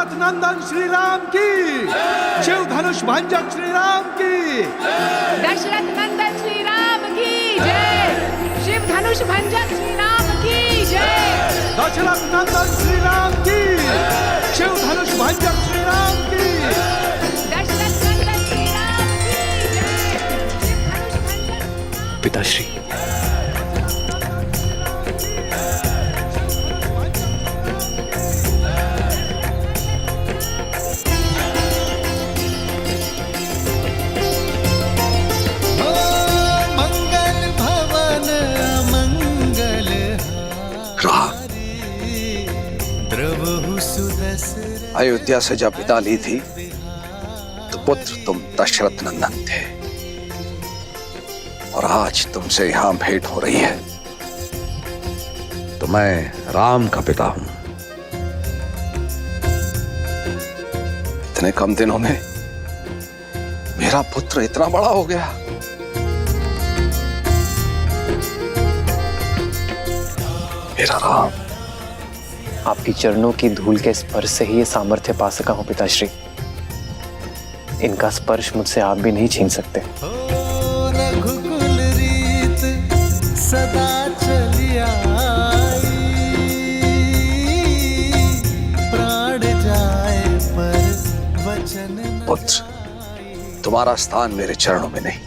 दशरथ नंदन श्री राम की, शिव धनुष भंजक श्री राम की, दशरथ नंदन श्री राम की जय, शिव धनुष भंजक श्री राम की जय, दशरथ नंदन श्री राम की, शिव धनुष भंजक श्री राम की, दशरथ नंदन श्री राम की जय, शिव धनुष भंजक। पिताश्री, अयोध्या से जब विदा ली थी तो पुत्र तुम दशरथ नंदन थे, और आज तुमसे यहां भेंट हो रही है तो मैं राम का पिता हूं। इतने कम दिनों में मेरा पुत्र इतना बड़ा हो गया। मेरा राम। आपकी चरणों की धूल के स्पर्श से ही ये सामर्थ्य पा सका हूं पिताश्री। इनका स्पर्श मुझसे आप भी नहीं छीन सकते। रघुकुल रीत सदा चली आई, प्राण जाए पर वचन। पुत्र, तुम्हारा स्थान मेरे चरणों में नहीं,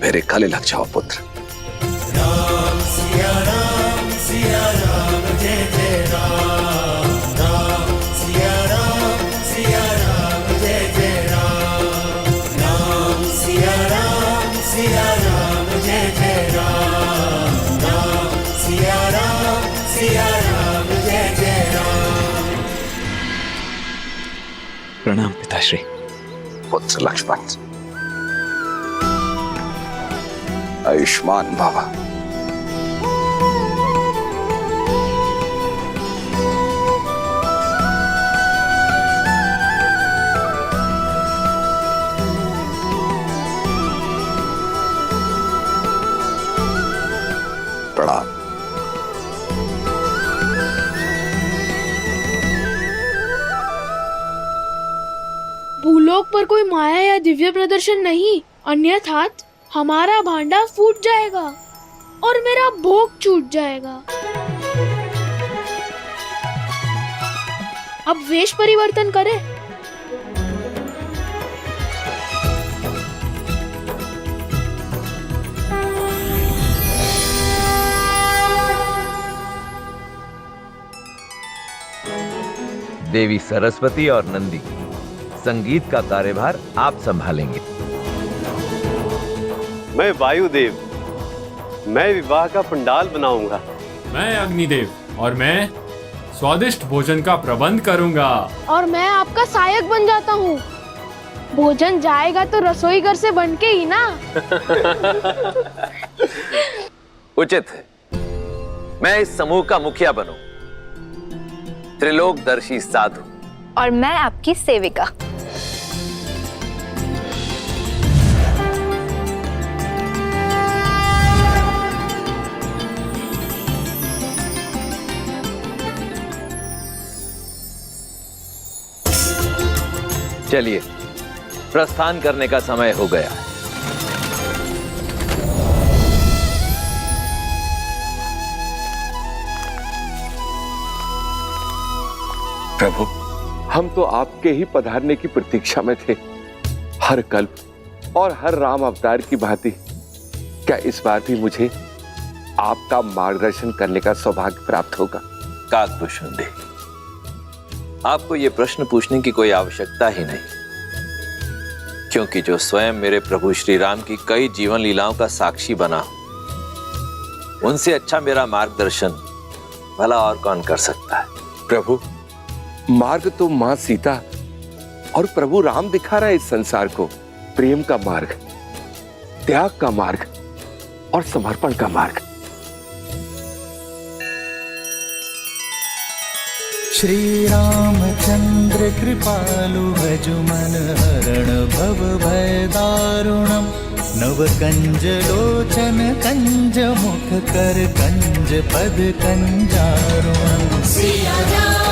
मेरे गले लग जाओ पुत्र। राम सिया राम जय जय राम, राम सिया राम जय जय राम, राम सिया राम जय जय राम, राम सिया राम जय जय राम। प्रणाम पिताश्री। पुत्र लक्ष्मण, आयुष्मान भव। प्रणाम। भूलोक पर कोई माया या दिव्य प्रदर्शन नहीं, अन्यथा हमारा भांडा फूट जाएगा और मेरा भोग छूट जाएगा। अब वेश परिवर्तन करें। देवी सरस्वती और नंदी, संगीत का कार्यभार आप संभालेंगे। मैं वायुदेव, मैं विवाह का पंडाल बनाऊंगा। मैं अग्निदेव और मैं स्वादिष्ट भोजन का प्रबंध करूंगा। और मैं आपका सहायक बन जाता हूँ। भोजन जाएगा तो रसोई घर से बन के ही ना। उचित है, मैं इस समूह का मुखिया बनूं, त्रिलोकदर्शी साधु। और मैं आपकी सेविका। चलिए, प्रस्थान करने का समय हो गया है। प्रभु, हम तो आपके ही पधारने की प्रतीक्षा में थे। हर कल्प और हर राम अवतार की भांति क्या इस बार भी मुझे आपका मार्गदर्शन करने का सौभाग्य प्राप्त होगा? काकभूषण दे, आपको यह प्रश्न पूछने की कोई आवश्यकता ही नहीं, क्योंकि जो स्वयं मेरे प्रभु श्री राम की कई जीवन लीलाओं का साक्षी बना, उनसे अच्छा मेरा मार्गदर्शन भला और कौन कर सकता है। प्रभु, मार्ग तो मां सीता और प्रभु राम दिखा रहा है इस संसार को। प्रेम का मार्ग, त्याग का मार्ग और समर्पण का मार्ग। श्री रामचंद्र कृपालु भजु मन हरण भव भय दारुणम, नव कंज लोचन कंज मुख कर कंज पद कंजारुणम। सिया राम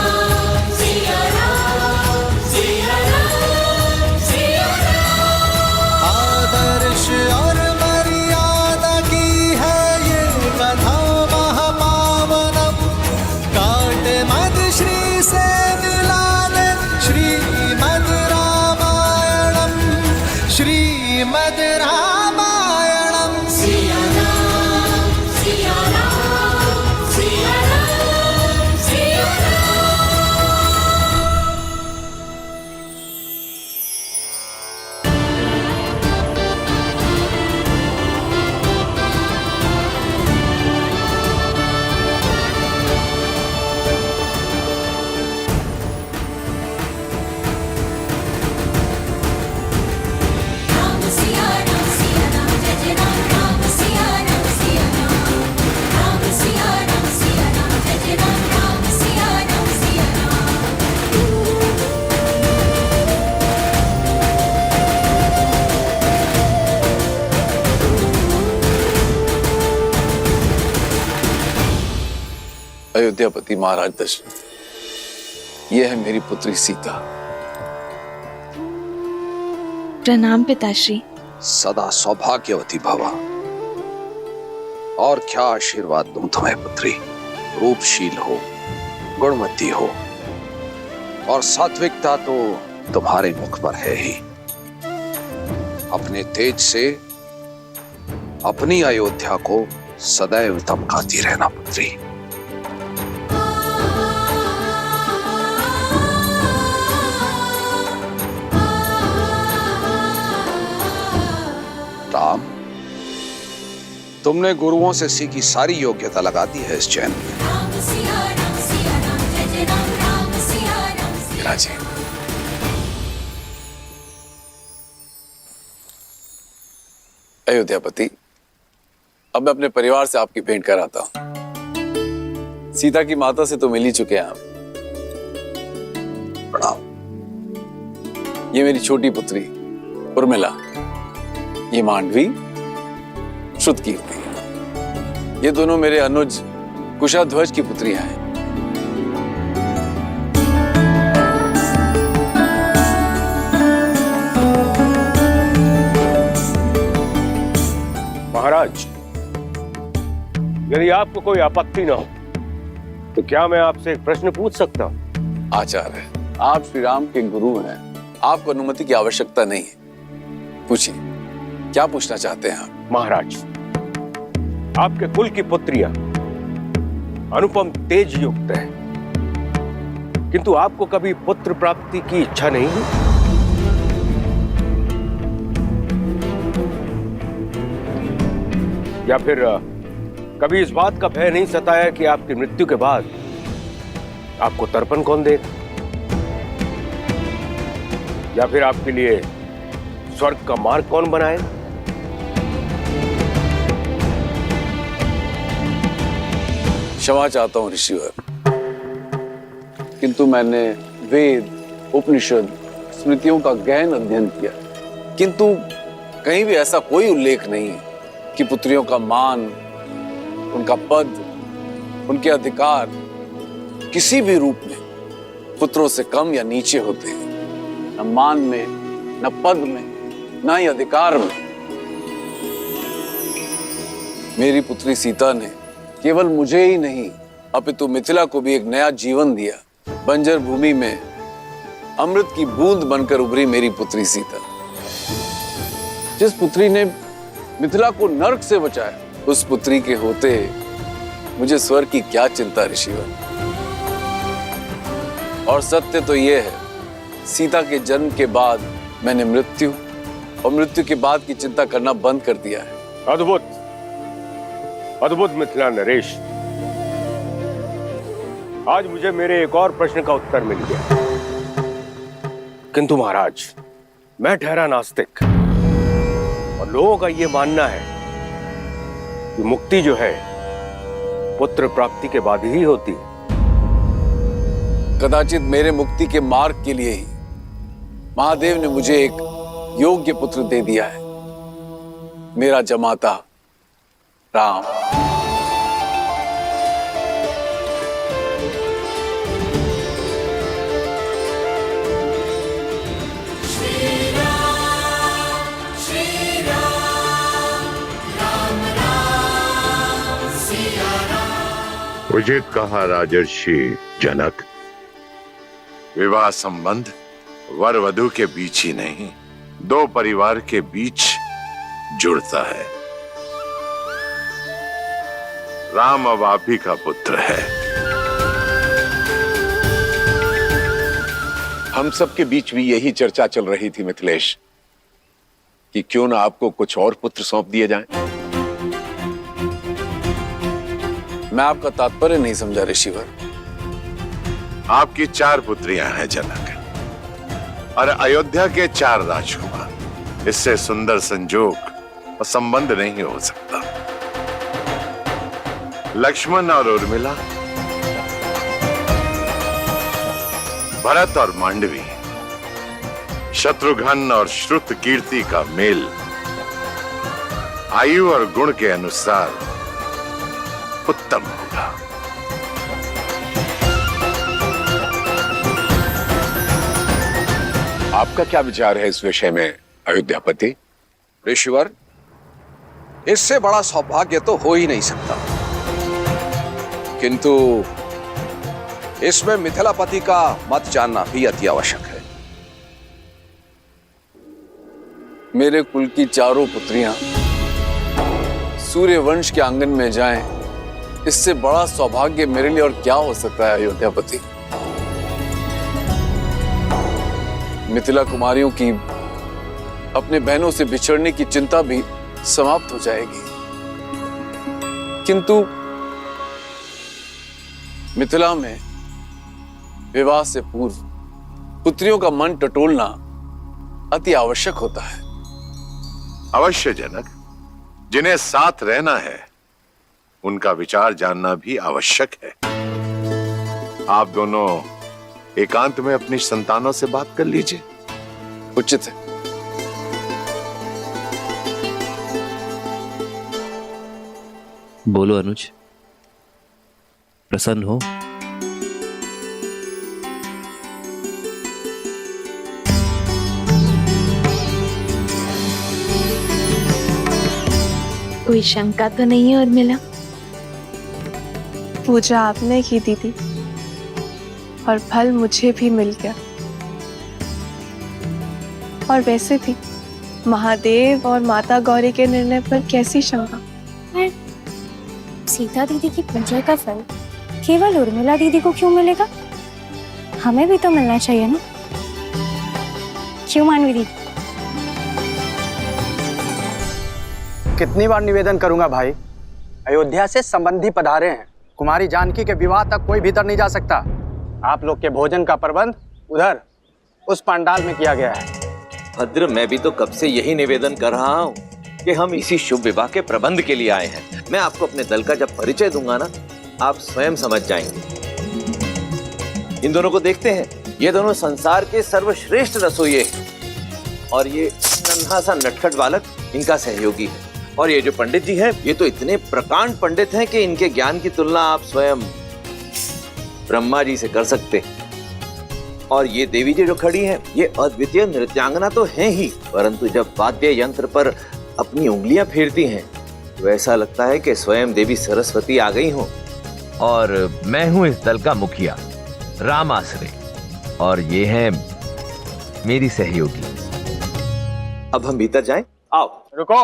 अयोध्यापति महाराज दशरथ, ये है मेरी पुत्री सीता। प्रणाम पिताश्री। सदा सौभाग्यवती भवा। और क्या आशीर्वाद दूं तुम्हें पुत्री। रूपशील हो, गुणवती हो, और सात्विकता तो तुम्हारे मुख पर है ही। अपने तेज से अपनी अयोध्या को सदैव चमकाती रहना पुत्री। राम, तुमने गुरुओं से सीखी सारी योग्यता लगा दी है इस चैन में। विराजी। अयोध्यापति, अब मैं अपने परिवार से आपकी भेंट कराता हूं। सीता की माता से तो मिल ही चुके हैं आप। प्रणाम। ये मेरी छोटी पुत्री उर्मिला, ये मांडवी, श्रुतकीर्ति। ये दोनों मेरे अनुज कुशाध्वज की पुत्रियां हैं। महाराज, यदि आपको कोई आपत्ति ना हो तो क्या मैं आपसे एक प्रश्न पूछ सकता हूं? आचार्य, आप श्री राम के गुरु हैं, आपको अनुमति की आवश्यकता नहीं है। पूछिए, क्या पूछना चाहते हैं आप? महाराज, आपके कुल की पुत्रियां अनुपम तेज युक्त है, किंतु आपको कभी पुत्र प्राप्ति की इच्छा नहीं है? या फिर कभी इस बात का भय नहीं सताया कि आपकी मृत्यु के बाद आपको तर्पण कौन देगा, या फिर आपके लिए स्वर्ग का मार्ग कौन बनाए? क्षमा चाहता हूं ऋषिवर, किंतु मैंने वेद, उपनिषद, स्मृतियों का गहन अध्ययन किया, किंतु कहीं भी ऐसा कोई उल्लेख नहीं कि पुत्रियों का मान, उनका पद, उनके अधिकार किसी भी रूप में पुत्रों से कम या नीचे होते हैं। न मान में, न पद में, न ही अधिकार में। मेरी पुत्री सीता ने केवल मुझे ही नहीं अपितु मिथिला को भी एक नया जीवन दिया। बंजर भूमि में अमृत की बूंद बनकर उभरी मेरी पुत्री सीता। जिस पुत्री ने मिथिला को नरक से बचाया, उस पुत्री के होते मुझे स्वर्ग की क्या चिंता ऋषिवर। और सत्य तो यह है, सीता के जन्म के बाद मैंने मृत्यु और मृत्यु के बाद की चिंता करना बंद कर दिया है। अद्भुत, अद्भुत मिथिला नरेश। आज मुझे मेरे एक और प्रश्न का उत्तर मिल गया। किंतु महाराज, मैं ठहरा नास्तिक, और लोगों का यह मानना है कि मुक्ति जो है पुत्र प्राप्ति के बाद ही होती है। कदाचित मेरे मुक्ति के मार्ग के लिए ही महादेव ने मुझे एक योग्य पुत्र दे दिया है, मेरा जमाता राम। उचित कहा राजर्षि जनक। विवाह संबंध वर वधु के बीच ही नहीं, दो परिवार के बीच जुड़ता है। राम अब आप ही का पुत्र है। हम सबके बीच भी यही चर्चा चल रही थी मिथिलेश, कि क्यों ना आपको कुछ और पुत्र सौंप दिए जाएं। मैं आपका तात्पर्य नहीं समझा ऋषिवर। आपकी 4 पुत्रियां हैं जनक, और अयोध्या के 4 राजकुमार। इससे सुंदर संजोग और संबंध नहीं हो सकता। लक्ष्मण और उर्मिला, भरत और मांडवी, शत्रुघ्न और श्रुतकीर्ति का मेल आयु और गुण के अनुसार उत्तम होगा। आपका क्या विचार है इस विषय में अयोध्यापति? ऋषिवर, इससे बड़ा सौभाग्य तो हो ही नहीं सकता, किंतु इसमें मिथिलापति का मत जानना भी अति आवश्यक है। मेरे कुल की चारों पुत्रियां सूर्य वंश के आंगन में जाएं, इससे बड़ा सौभाग्य मेरे लिए और क्या हो सकता है अयोध्यापति। मिथिला कुमारियों की अपने बहनों से बिछड़ने की चिंता भी समाप्त हो जाएगी, किंतु मिथिला में विवाह से पूर्व पुत्रियों का मन टटोलना अति आवश्यक होता है। अवश्य जनक, जिन्हें साथ रहना है उनका विचार जानना भी आवश्यक है। आप दोनों एकांत में अपनी संतानों से बात कर लीजिए। उचित है। बोलो अनुज, प्रसन्न हो? कोई शंका तो नहीं है उर्मिला? पूजा आपने की दीदी, और फल मुझे भी मिल गया। और वैसे भी महादेव और माता गौरी के निर्णय पर कैसी शंका? सीता दीदी की पूजा का फल केवल उर्मिला दीदी को क्यों मिलेगा? हमें भी तो मिलना चाहिए ना, क्यों मानवी दीदी? कितनी बार निवेदन करूंगा भाई, अयोध्या से संबंधी पधारे हैं, कुमारी जानकी के विवाह तक कोई भीतर नहीं जा सकता। आप लोग के भोजन का प्रबंध उधर उस पंडाल में किया गया है। भद्र, मैं भी तो कब से यही निवेदन कर रहा हूँ कि हम इसी शुभ विवाह के प्रबंध के लिए आए हैं। मैं आपको अपने दल का जब परिचय दूंगा ना, आप स्वयं समझ जाएंगे। इन दोनों को देखते हैं, ये दोनों संसार के सर्वश्रेष्ठ रसोइये हैं, और ये नन्हा सा नटखट बालक इनका सहयोगी है। और ये जो पंडित जी हैं, ये तो इतने प्रकांड पंडित हैं कि इनके ज्ञान की तुलना आप स्वयं ब्रह्मा जी से कर सकते हैं। और ये देवी जी जो खड़ी हैं, ये अद्वितीय नृत्यांगना तो हैं ही, परंतु जब वाद्य यंत्र पर अपनी उंगलियां फेरती हैं तो ऐसा लगता है कि स्वयं देवी सरस्वती आ गई हों। और मैं हूं इस दल का मुखिया राम आसरे, और ये है मेरी सहयोगी। अब हम भीतर जाएं? आओ। रुको,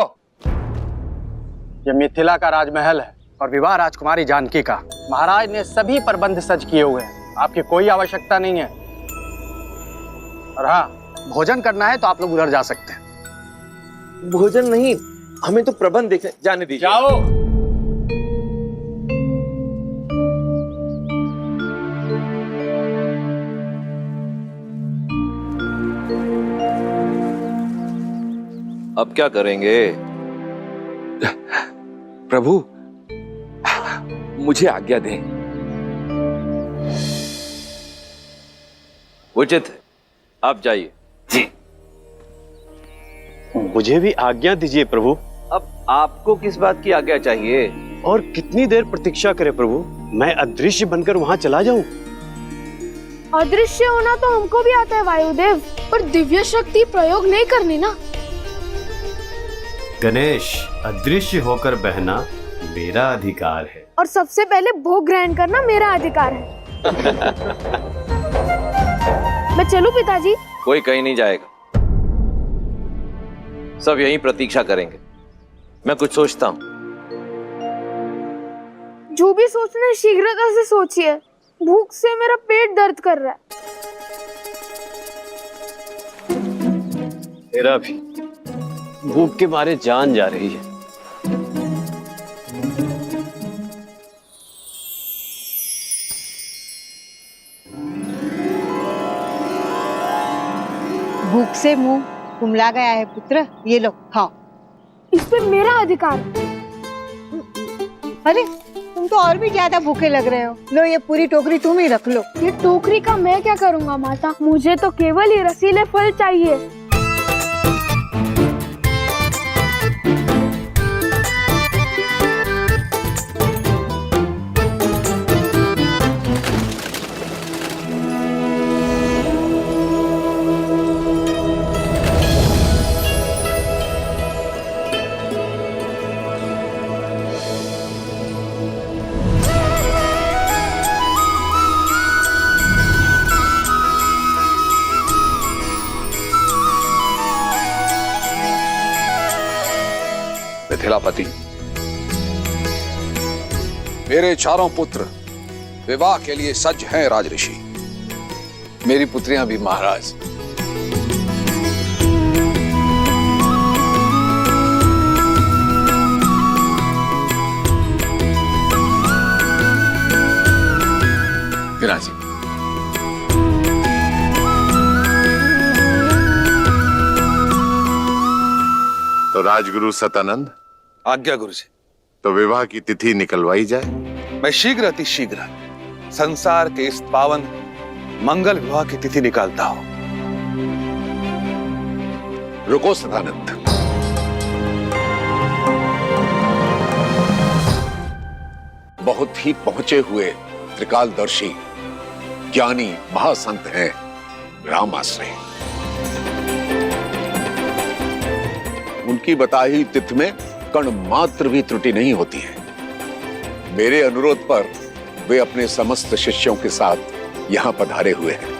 ये मिथिला का राजमहल है और विवाह राजकुमारी जानकी का। महाराज ने सभी प्रबंध सज किए हुए हैं, आपकी कोई आवश्यकता नहीं है। और हाँ, भोजन करना है तो आप लोग उधर जा सकते हैं। भोजन नहीं, हमें तो प्रबंध देखने जाने दीजिए। जाओ। अब क्या करेंगे? प्रभु, मुझे आज्ञा दें। उचित है, आप जाइए। जी। मुझे भी आज्ञा दीजिए प्रभु। अब आपको किस बात की आज्ञा चाहिए? और कितनी देर प्रतीक्षा करें प्रभु? मैं अदृश्य बनकर वहां चला जाऊं? अदृश्य होना तो हमको भी आता है वायुदेव, पर दिव्य शक्ति प्रयोग नहीं करनी ना। गणेश, अदृश्य होकर बहना मेरा अधिकार है, और सबसे पहले भोग ग्रहण करना मेरा अधिकार है। मैं चलूं पिताजी? कोई कहीं नहीं जाएगा, सब यहीं प्रतीक्षा करेंगे। मैं कुछ सोचता हूँ। जो भी सोचना है शीघ्रता से सोचिए, भूख से मेरा पेट दर्द कर रहा है। मेरा भी भूख के मारे जान जा रही है। भूख से मुंह कुमला गया है पुत्र, ये लो खाओ। इस पे मेरा अधिकार। अरे तुम तो और भी ज्यादा भूखे लग रहे हो, लो ये पूरी टोकरी तुम ही रख लो। ये टोकरी का मैं क्या करूंगा माता, मुझे तो केवल ये रसीले फल चाहिए। मिथिलापति, मेरे चारों पुत्र विवाह के लिए सज्ज हैं राजऋषि। मेरी पुत्रियां भी महाराज। विराजी। तो राजगुरु सतानंद, आज्ञा गुरु जी। तो विवाह की तिथि निकलवाई जाए। मैं शीघ्र अति शीघ्र संसार के इस पावन मंगल विवाह की तिथि निकालता हूं। रुको सदानंद, बहुत ही पहुंचे हुए त्रिकालदर्शी ज्ञानी महासंत हैं रामाश्रय। उनकी बताई तिथि में कण मात्र भी त्रुटि नहीं होती है। मेरे अनुरोध पर वे अपने समस्त शिष्यों के साथ यहां पधारे हुए हैं।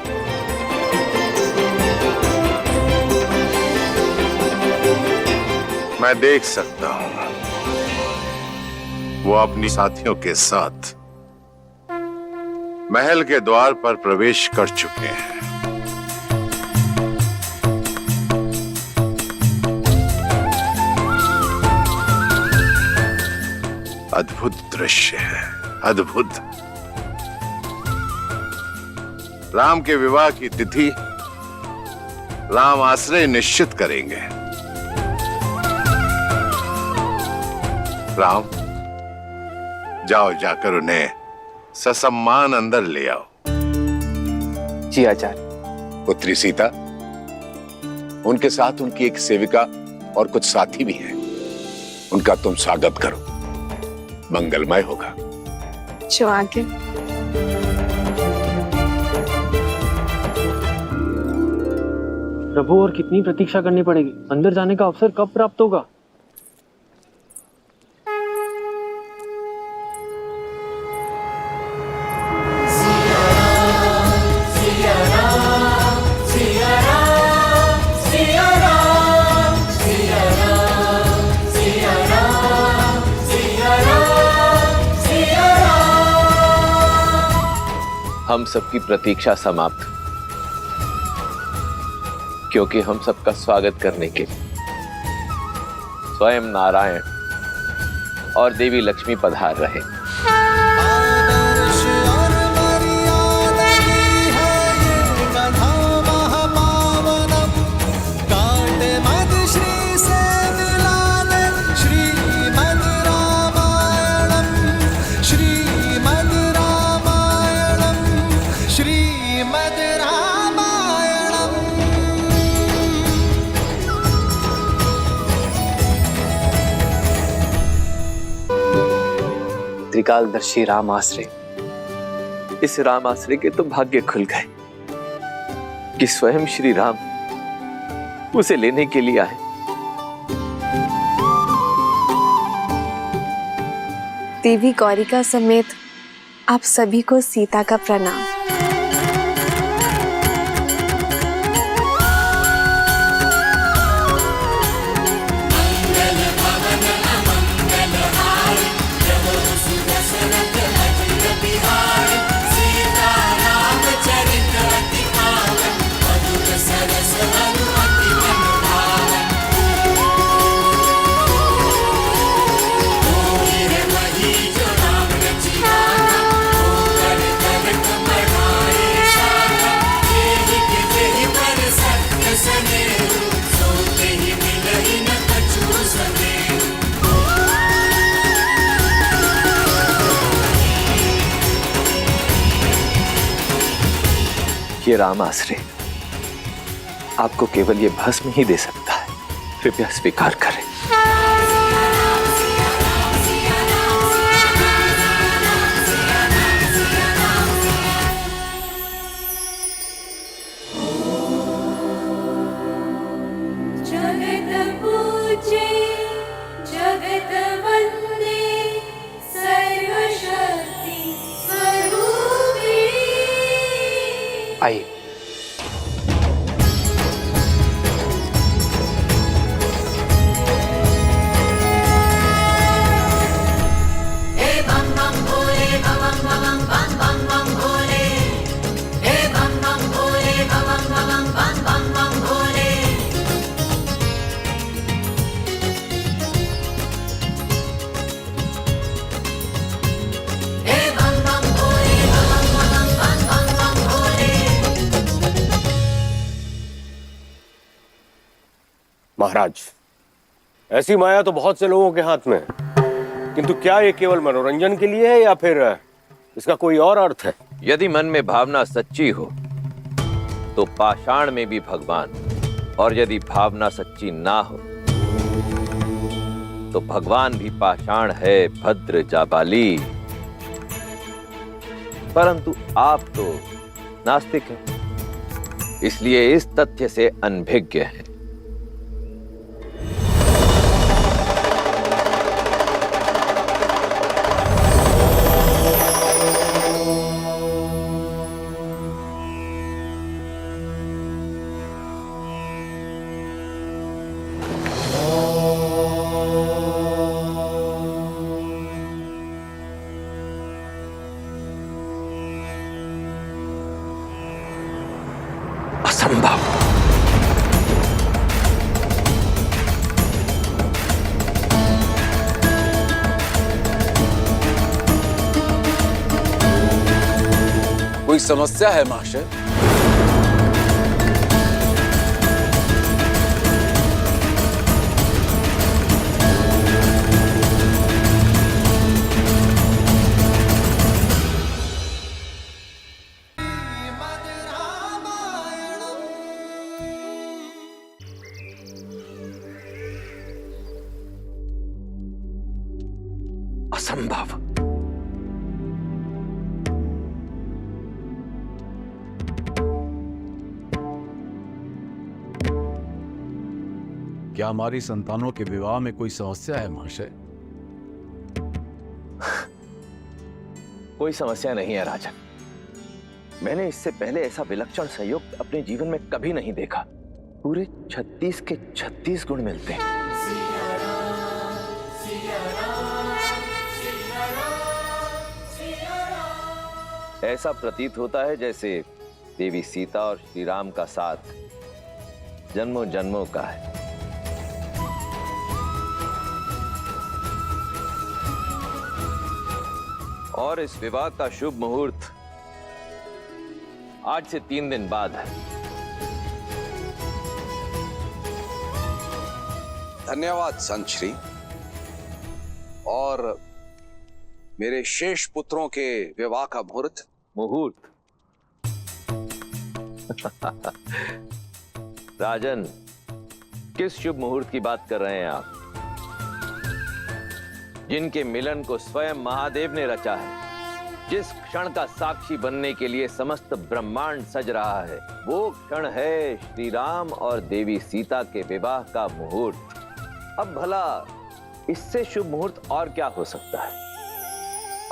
मैं देख सकता हूं वो अपनी साथियों के साथ महल के द्वार पर प्रवेश कर चुके हैं। अद्भुत दृश्य है, अद्भुत। राम के विवाह की तिथि राम आश्रय निश्चित करेंगे। राम, जाओ जाकर उन्हें ससम्मान अंदर ले आओ। जी आचार्य। पुत्री सीता, उनके साथ उनकी एक सेविका और कुछ साथी भी हैं। उनका तुम स्वागत करो, मंगलमय होगा। जो आगे। प्रभु, और कितनी प्रतीक्षा करनी पड़ेगी? अंदर जाने का अवसर कब प्राप्त होगा? हम सबकी प्रतीक्षा समाप्त, क्योंकि हम सबका स्वागत करने के लिए स्वयं नारायण और देवी लक्ष्मी पधार रहे। त्रिकालदर्शी राम आश्रय, इस राम आश्रय के तो भाग्य खुल गए कि स्वयं श्री राम उसे लेने के लिए आए। देवी गौरिका समेत आप सभी को सीता का प्रणाम। ये राम आश्रय आपको केवल ये भस्म ही दे सकता है, कृपया स्वीकार करें। जगत पूजे जगत वंदे सर्वशक्ति स्वरूपे। आइए। महाराज, ऐसी माया तो बहुत से लोगों के हाथ में है, किंतु क्या ये केवल मनोरंजन के लिए है या फिर इसका कोई और अर्थ है? यदि मन में भावना सच्ची हो तो पाषाण में भी भगवान, और यदि भावना सच्ची ना हो तो भगवान भी पाषाण है। भद्र जाबाली, परंतु आप तो नास्तिक हैं, इसलिए इस तथ्य से अनभिज्ञ हैं। असंभव। कोई समस्या है महाशय? असंभव। क्या हमारी संतानों के विवाह में कोई समस्या है महाशय? कोई समस्या नहीं है राजन। मैंने इससे पहले ऐसा विलक्षण संयोग अपने जीवन में कभी नहीं देखा। पूरे 36 के 36 गुण मिलते हैं। ऐसा प्रतीत होता है जैसे देवी सीता और श्री राम का साथ जन्मों जन्मों का है। और इस विवाह का शुभ मुहूर्त आज से 3 दिन बाद है। धन्यवाद संत श्री। और मेरे शेष पुत्रों के विवाह का मुहूर्त? राजन, किस शुभ मुहूर्त की बात कर रहे हैं आप? जिनके मिलन को स्वयं महादेव ने रचा है, जिस क्षण का साक्षी बनने के लिए समस्त ब्रह्मांड सज रहा है, वो क्षण है श्री राम और देवी सीता के विवाह का मुहूर्त। अब भला इससे शुभ मुहूर्त और क्या हो सकता है?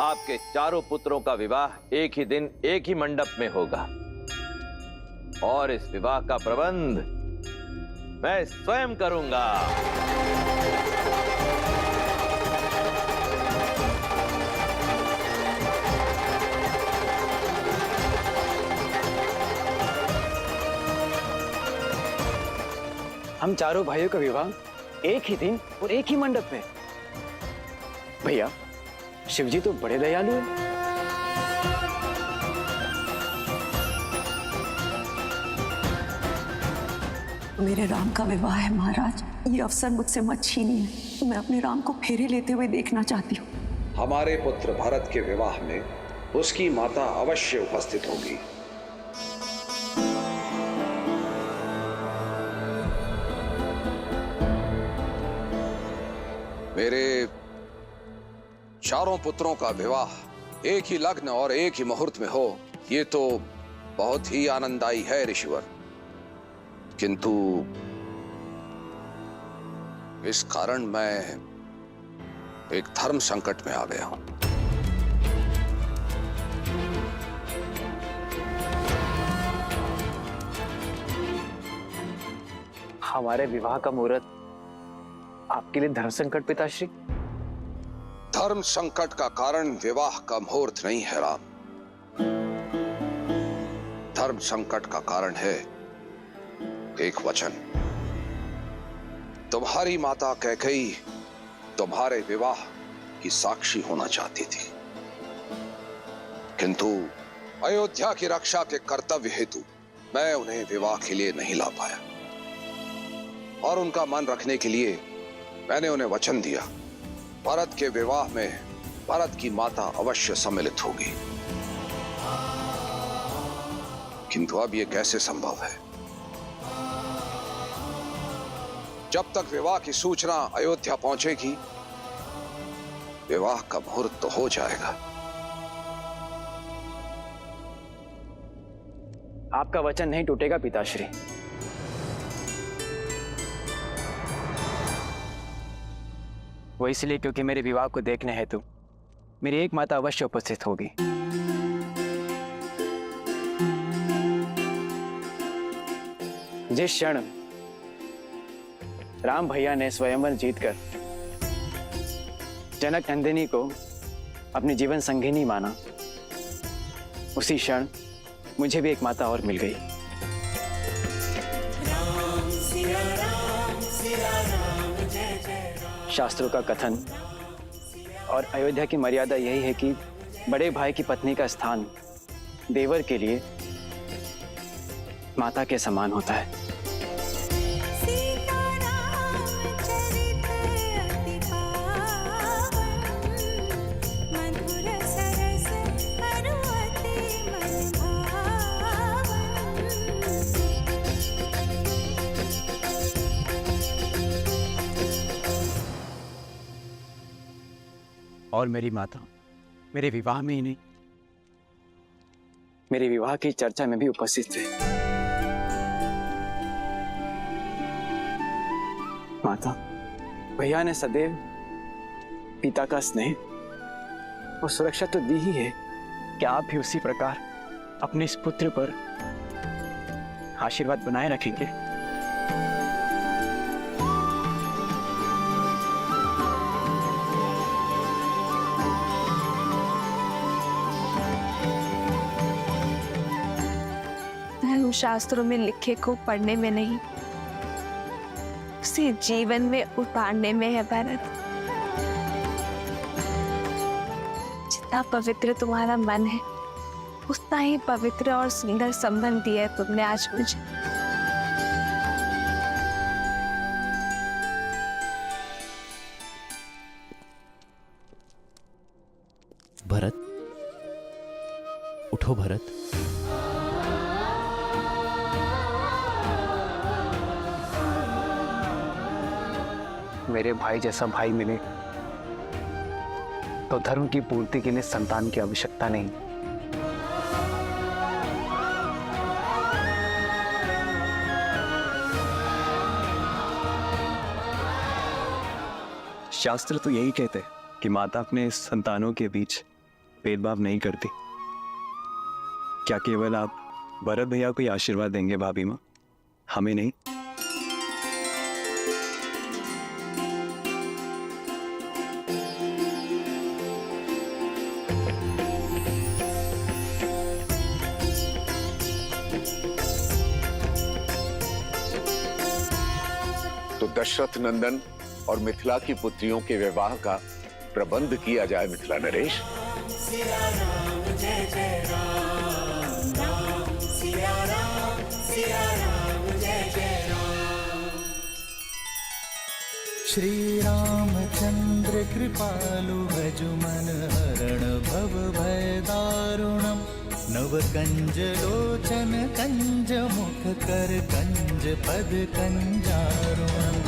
आपके चारों पुत्रों का विवाह एक ही दिन एक ही मंडप में होगा, और इस विवाह का प्रबंध मैं स्वयं करूंगा। हम चारों भाइयों का विवाह एक ही दिन और एक ही मंडप में। भैया, शिवजी तो बड़े दयालु हैं। मेरे राम का विवाह है महाराज, ये अवसर मुझसे मत छीनिए। मैं अपने राम को फेरे लेते हुए देखना चाहती हूँ। हमारे पुत्र भरत के विवाह में उसकी माता अवश्य उपस्थित होगी। मेरे चारों पुत्रों का विवाह एक ही लग्न और एक ही मुहूर्त में हो, ये तो बहुत ही आनंददायी है ऋषिवर। किंतु इस कारण मैं एक धर्म संकट में आ गया हूं। हमारे विवाह का मुहूर्त आपके लिए धर्म संकट पिताश्री? धर्म संकट का कारण विवाह का मुहूर्त नहीं है राम। धर्म संकट का कारण है एक वचन। तुम्हारी माता कैकेयी तुम्हारे विवाह की साक्षी होना चाहती थी, किंतु अयोध्या की रक्षा के कर्तव्य हेतु मैं उन्हें विवाह के लिए नहीं ला पाया। और उनका मान रखने के लिए मैंने उन्हें वचन दिया, भरत के विवाह में भरत की माता अवश्य सम्मिलित होगी। किंतु अब यह कैसे संभव है? जब तक विवाह की सूचना अयोध्या पहुंचेगी, विवाह का मुहूर्त तो हो जाएगा। आपका वचन नहीं टूटेगा पिताश्री। वो इसलिए क्योंकि मेरे विवाह को देखने हेतु मेरी एक माता अवश्य उपस्थित होगी। जिस क्षण राम भैया ने स्वयंवर जीतकर जनक नंदिनी को अपनी जीवन संगिनी माना, उसी क्षण मुझे भी एक माता और मिल गई। शास्त्रों का कथन और अयोध्या की मर्यादा यही है कि बड़े भाई की पत्नी का स्थान देवर के लिए माता के समान होता है। और मेरी माता मेरे विवाह में ही नहीं, मेरे विवाह की चर्चा में भी उपस्थित थे। माता, भैया ने सदैव पिता का स्नेह और सुरक्षा तो दी ही है, क्या आप भी उसी प्रकार अपने इस पुत्र पर आशीर्वाद बनाए रखेंगे? शास्त्रों में लिखे को पढ़ने में नहीं, उसे जीवन में उतारने में है भरत। जितना पवित्र तुम्हारा मन है, उतना ही पवित्र और सुंदर संबंध दिया है तुमने आज मुझे। भरत, उठो भरत। मेरे भाई जैसा भाई मिले तो धर्म की पूर्ति के लिए संतान की आवश्यकता नहीं। शास्त्र तो यही कहते हैं कि माता अपने संतानों के बीच भेदभाव नहीं करती। क्या केवल आप भरत भैया को ही आशीर्वाद देंगे भाभी माँ, हमें नहीं? तो दशरथ नंदन और मिथिला की पुत्रियों के विवाह का प्रबंध किया जाए मिथिला नरेश। श्री रामचंद्र कृपालु भजुमन हरण भव भय दारुणम नव कंज लोचन कंज मुख कर कंज पद कंजारुणम।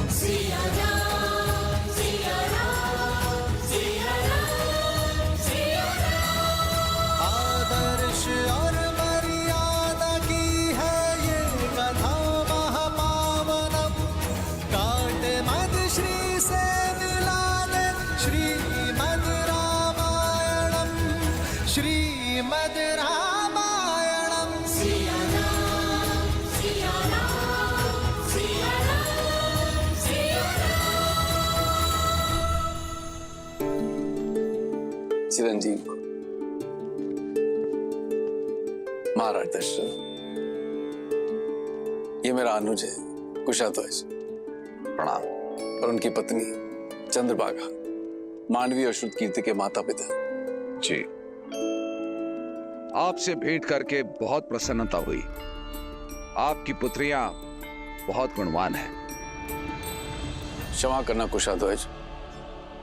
आदर्श और मर्यादा की है ये कथा महापावनम, काट मद श्री से मिला दे श्रीमद रामायणम, श्रीमद रामायणम। चिरंजीव महाराज दशरथ, ये मेरा अनुज है कुशाध्वज, प्रणाम। और उनकी पत्नी चंद्रभागा, मांडवी और श्रुत कीर्ति के माता पिता। जी, आपसे भेंट करके बहुत प्रसन्नता हुई। आपकी पुत्रियां बहुत गुणवान हैं। क्षमा करना कुशाध्वज,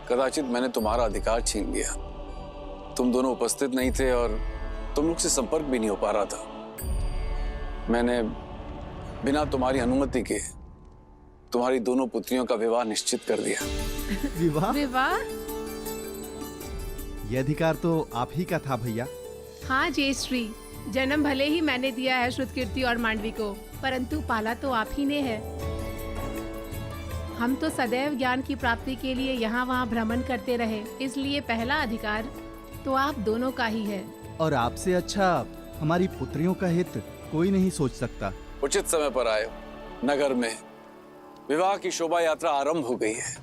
कदाचित मैंने तुम्हारा अधिकार छीन लिया। तुम दोनों उपस्थित नहीं थे और तुम लोग से संपर्क भी नहीं हो पा रहा था। मैंने बिना तुम्हारी अनुमति के तुम्हारी दोनों पुत्रियों का विवाह निश्चित कर दिया। विवाह? विवाह? यह अधिकार तो आप ही का था भैया। हाँ जयश्री, जन्म भले ही मैंने दिया है श्रुतकीर्ति और मांडवी को, परंतु पाला तो आप ही ने है। हम तो सदैव ज्ञान की प्राप्ति के लिए यहाँ वहाँ भ्रमण करते रहे, इसलिए पहला अधिकार तो आप दोनों का ही है। और आपसे अच्छा हमारी पुत्रियों का हित कोई नहीं सोच सकता। उचित समय पर आए हो। नगर में विवाह की शोभा यात्रा आरंभ हो गई है।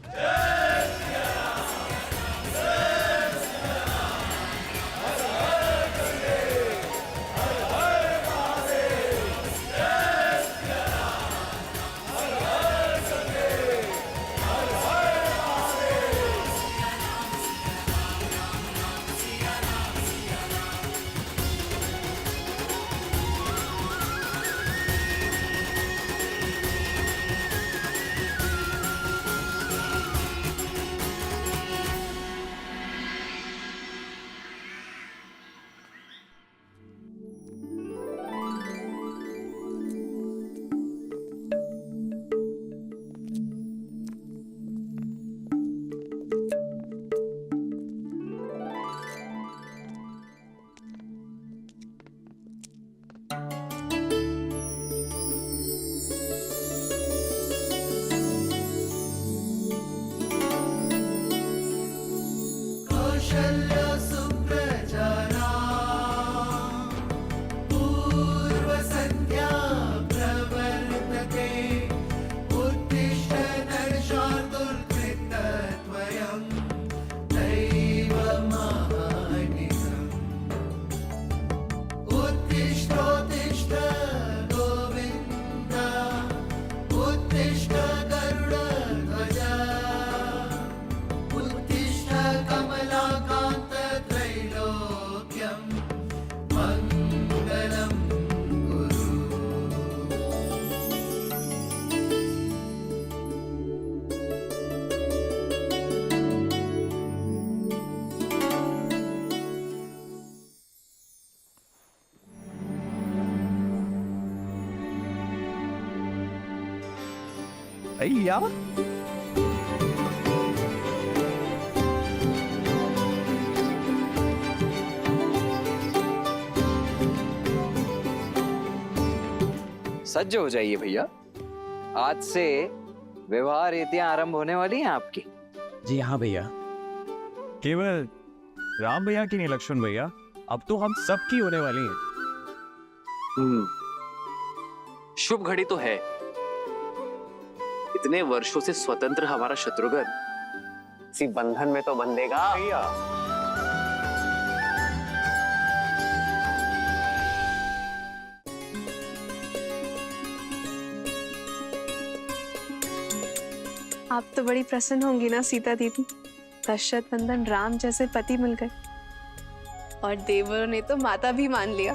भैया सज्ज हो जाइए भैया, आज से विवाह रीतियां आरंभ होने वाली हैं आपकी। जी हाँ भैया। केवल राम भैया की नहीं लक्ष्मण भैया, अब तो हम सबकी होने वाली हैं। शुभ घड़ी तो है। इतने वर्षों से स्वतंत्र हमारा शत्रुघ्न इसी बंधन में तो बंधेगा भैया। आप तो बड़ी प्रसन्न होंगी ना सीता दीदी, दशरथ नंदन राम जैसे पति मिल गए और देवरों ने तो माता भी मान लिया।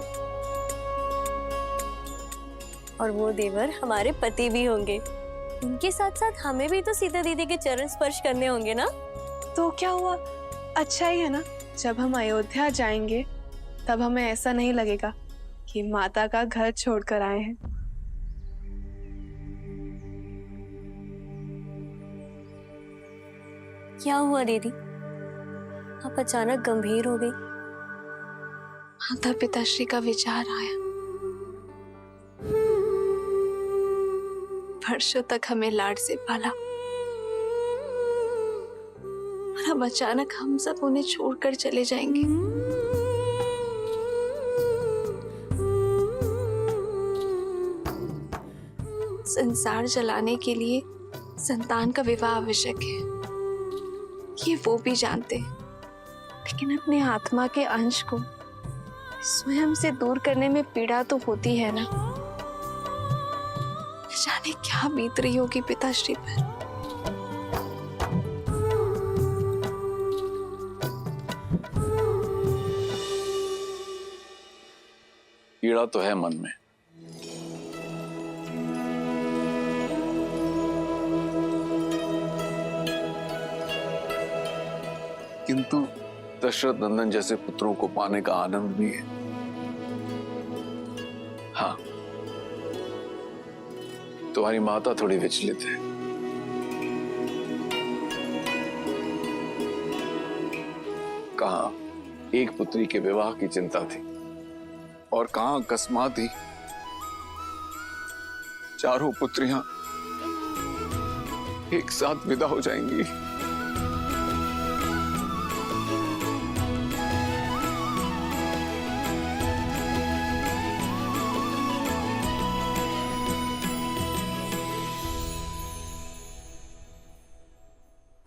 और वो देवर हमारे पति भी होंगे। उनके साथ साथ हमें भी तो सीता दीदी के चरण स्पर्श करने होंगे ना। तो क्या हुआ, अच्छा ही है ना। जब हम अयोध्या जाएंगे तब हमें ऐसा नहीं लगेगा कि माता का घर छोड़कर आए हैं। क्या हुआ दीदी, आप अचानक गंभीर हो गई? माता पिताश्री का विचार आया। वर्षों तक हमें लाड से पाला और अब अचानक हम सब उन्हें छोड़कर चले जाएंगे। संसार चलाने के लिए संतान का विवाह आवश्यक है, ये वो भी जानते हैं, लेकिन अपने आत्मा के अंश को स्वयं से दूर करने में पीड़ा तो होती है ना। जाने क्या बीत रही होगी पिताश्री पर। पीड़ा तो है मन में, दशरथ नंदन जैसे पुत्रों को पाने का आनंद भी है। हाँ, तुम्हारी माता थोड़ी विचलित है। कहाँ एक पुत्री के विवाह की चिंता थी और कहाँ अकस्मात ही चारों पुत्रियां एक साथ विदा हो जाएंगी।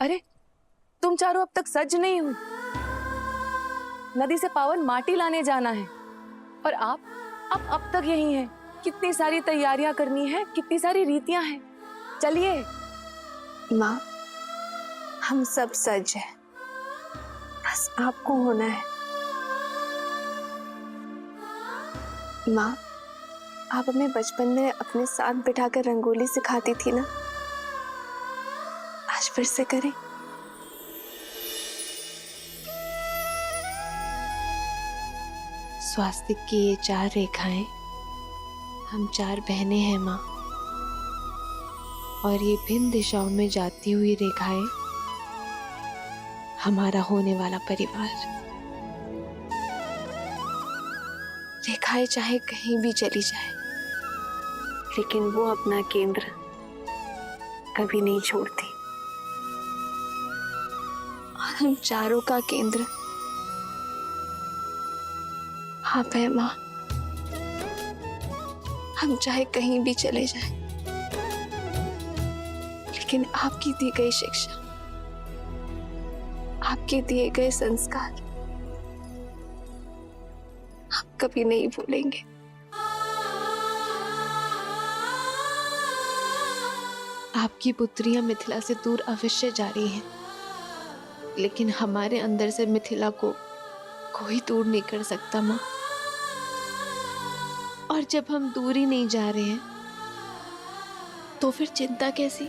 अरे तुम चारों अब तक सज नहीं हो। नदी से पावन माटी लाने जाना है और आप अब तक यही हैं। कितनी सारी तैयारियां करनी है, कितनी सारी रीतियां हैं। चलिए। माँ, हम सब सज हैं, बस आपको होना है। माँ, आप हमें बचपन में अपने साथ बिठाकर रंगोली सिखाती थी ना, आज फिर से करें। स्वास्तिक की ये 4 रेखाएं, हम 4 बहनें हैं माँ, और ये भिन्न दिशाओं में जाती हुई रेखाएं हमारा होने वाला परिवार। रेखाएं चाहे कहीं भी चली जाए, लेकिन वो अपना केंद्र कभी नहीं छोड़ती। और हम चारों का केंद्र आप है माँ। हम चाहे कहीं भी चले जाएं, लेकिन आपकी दी गई शिक्षा, आपके दिए गए संस्कार आप कभी नहीं भूलेंगे। आपकी पुत्रियां मिथिला से दूर अवश्य जा रही हैं, लेकिन हमारे अंदर से मिथिला को कोई दूर नहीं कर सकता माँ। और जब हम दूर ही नहीं जा रहे हैं, तो फिर चिंता कैसी?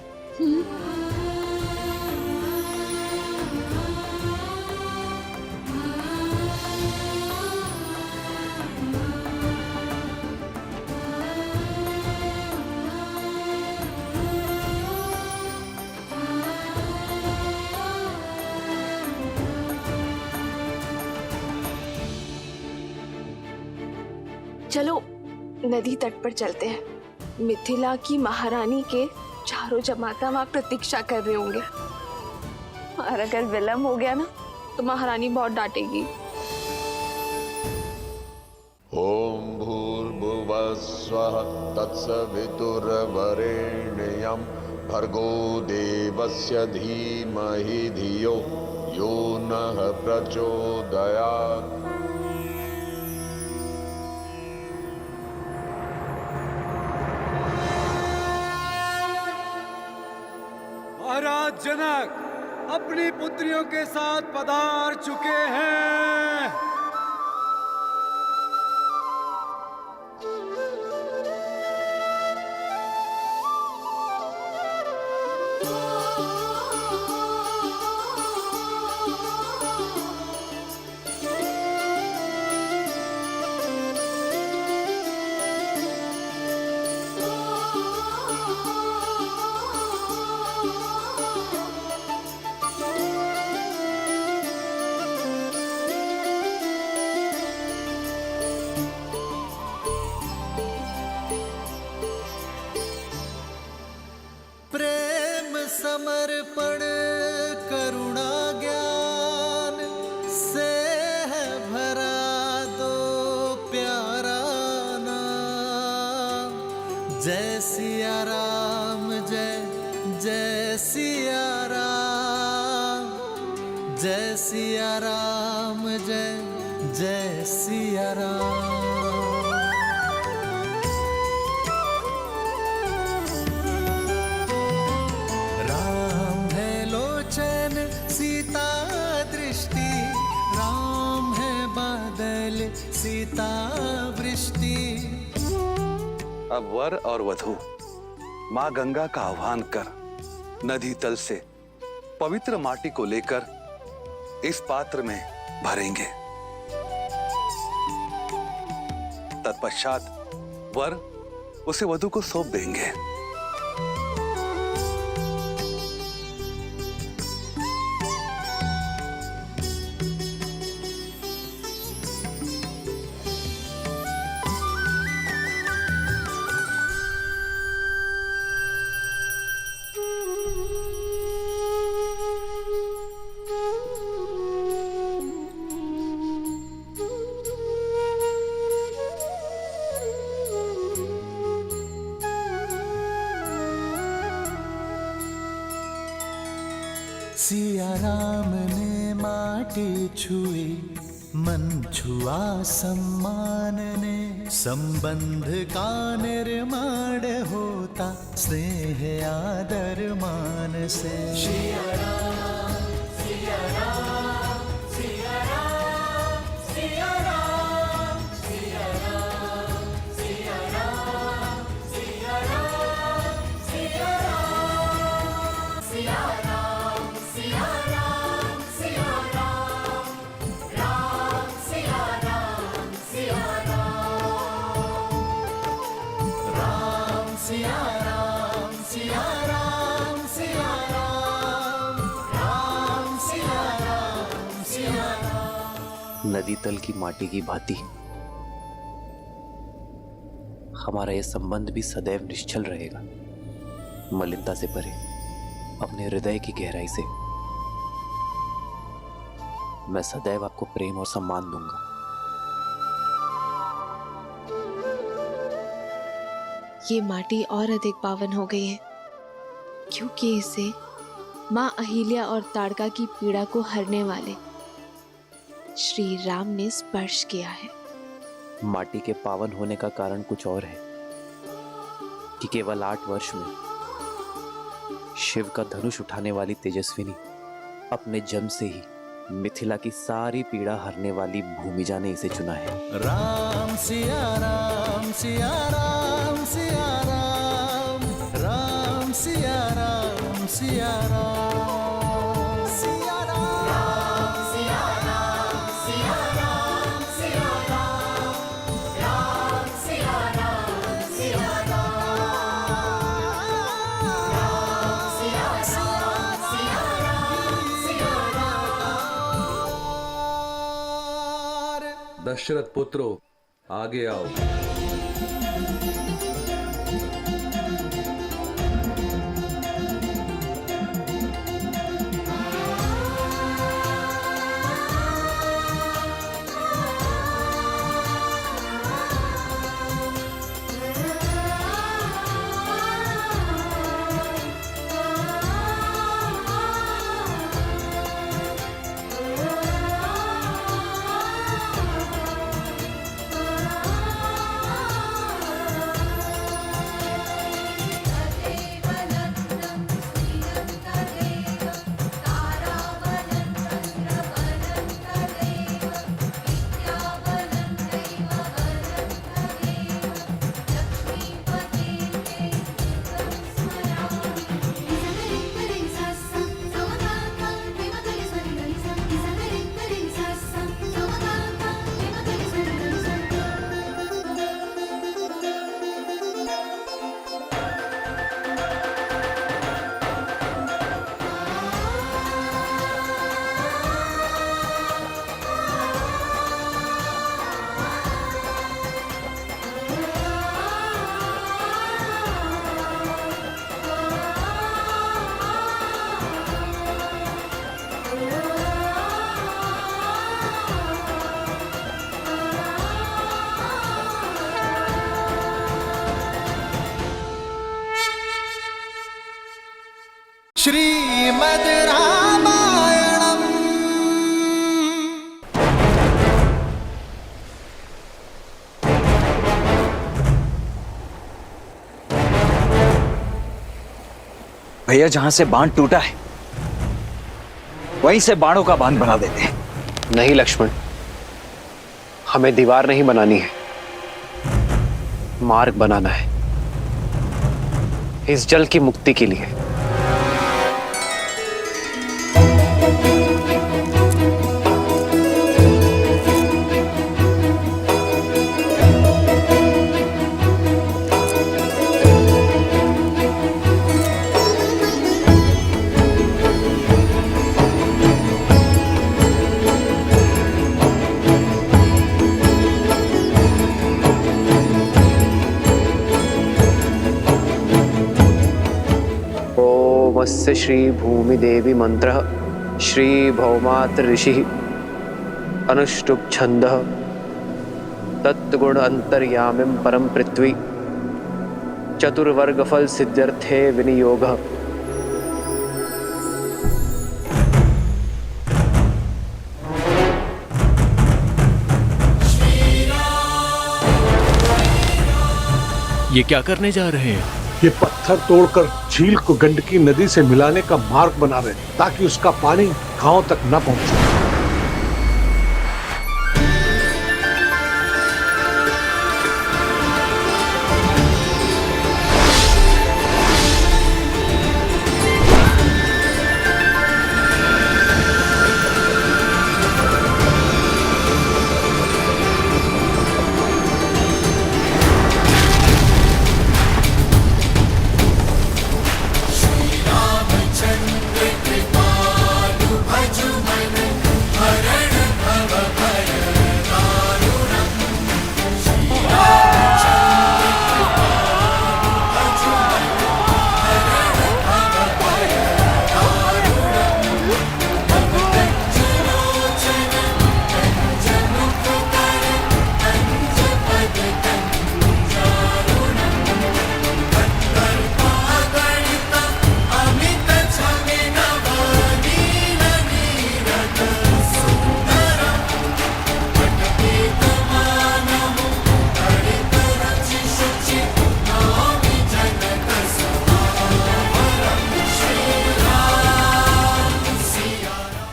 चलो नदी तट पर चलते हैं। मिथिला की महारानी के चारों जमाता वहां प्रतीक्षा कर रहे होंगे, और अगर विलंब हो गया ना तो महारानी बहुत डांटेगी। ओम भूर्भुवः स्वः तत्सवितुर्वरेण्यं भर्गो देवस्य धीमहि धियो यो नः प्रचोदयात्। महाराज जनक अपनी पुत्रियों के साथ पधार चुके हैं। समर्पण करुणा ज्ञान से है भरा दो प्यारा नाम। जय सिया राम, जय जय सिया राम, जय सिया राम, जय जय सिया राम। सीता दृष्टि, राम है बादल सीता वृष्टि। अब वर और वधू माँ गंगा का आह्वान कर नदी तल से पवित्र माटी को लेकर इस पात्र में भरेंगे। तत्पश्चात वर उसे वधु को सौंप देंगे। सिया राम ने माटी छुई, मन छुआ सम्मान ने। संबंध का निर्माण होता स्नेह आदर मान से। सिया राम, सिया राम, सिया राम, सिया राम, सिया राम, सिया राम, सिया राम, सिया राम, सिया राम, सिया राम, सिया राम, राम सिया राम, सिया राम, राम सिया राम, सिया राम, सिया राम, राम सिया राम, सिया राम। नदी तल की माटी की भांति हमारा यह संबंध भी सदैव निश्चल रहेगा, मलिनता से परे, अपने हृदय की गहराई से। मैं सदैव आपको प्रेम और सम्मान दूंगा। ये माटी और अधिक पावन हो गई है क्योंकि इसे माँ अहिल्या और ताड़का की पीड़ा को हरने वाले श्री राम ने स्पर्श किया है। माटी के पावन होने का कारण कुछ और है कि केवल 8 वर्ष में शिव का धनुष उठाने वाली तेजस्विनी अपने जन्म से ही मिथिला की सारी पीड़ा हरने वाली भूमिजा ने इसे चुना है। राम सिया राम, सिया राम, सिया राम, राम सिया राम, सिया राम, सिया राम, सिया राम, सिया राम, सिया राम, राम सिया राम, सिया राम, राम सिया राम, सिया राम, सिया राम। दशरथ पुत्रों, आगे आओ। श्रीमद् रामायणम्। भैया, जहां से बांध टूटा है वहीं से बाणों का बांध बना देते हैं। नहीं लक्ष्मण, हमें दीवार नहीं बनानी है, मार्ग बनाना है इस जल की मुक्ति के लिए। भौमस्य श्री भूमि देवी मंत्रः श्री भौमात्र ऋषि अनुष्टुप छंदः तत्गुण अंतर्यामिं परम पृथ्वी चतुर्वर्ग फल सिद्ध्यर्थे विनियोगः। ये क्या करने जा रहे हैं? ये पत्थर तोड़कर झील को गंडकी नदी से मिलाने का मार्ग बना रहे हैं, ताकि उसका पानी गांव तक न पहुंचे।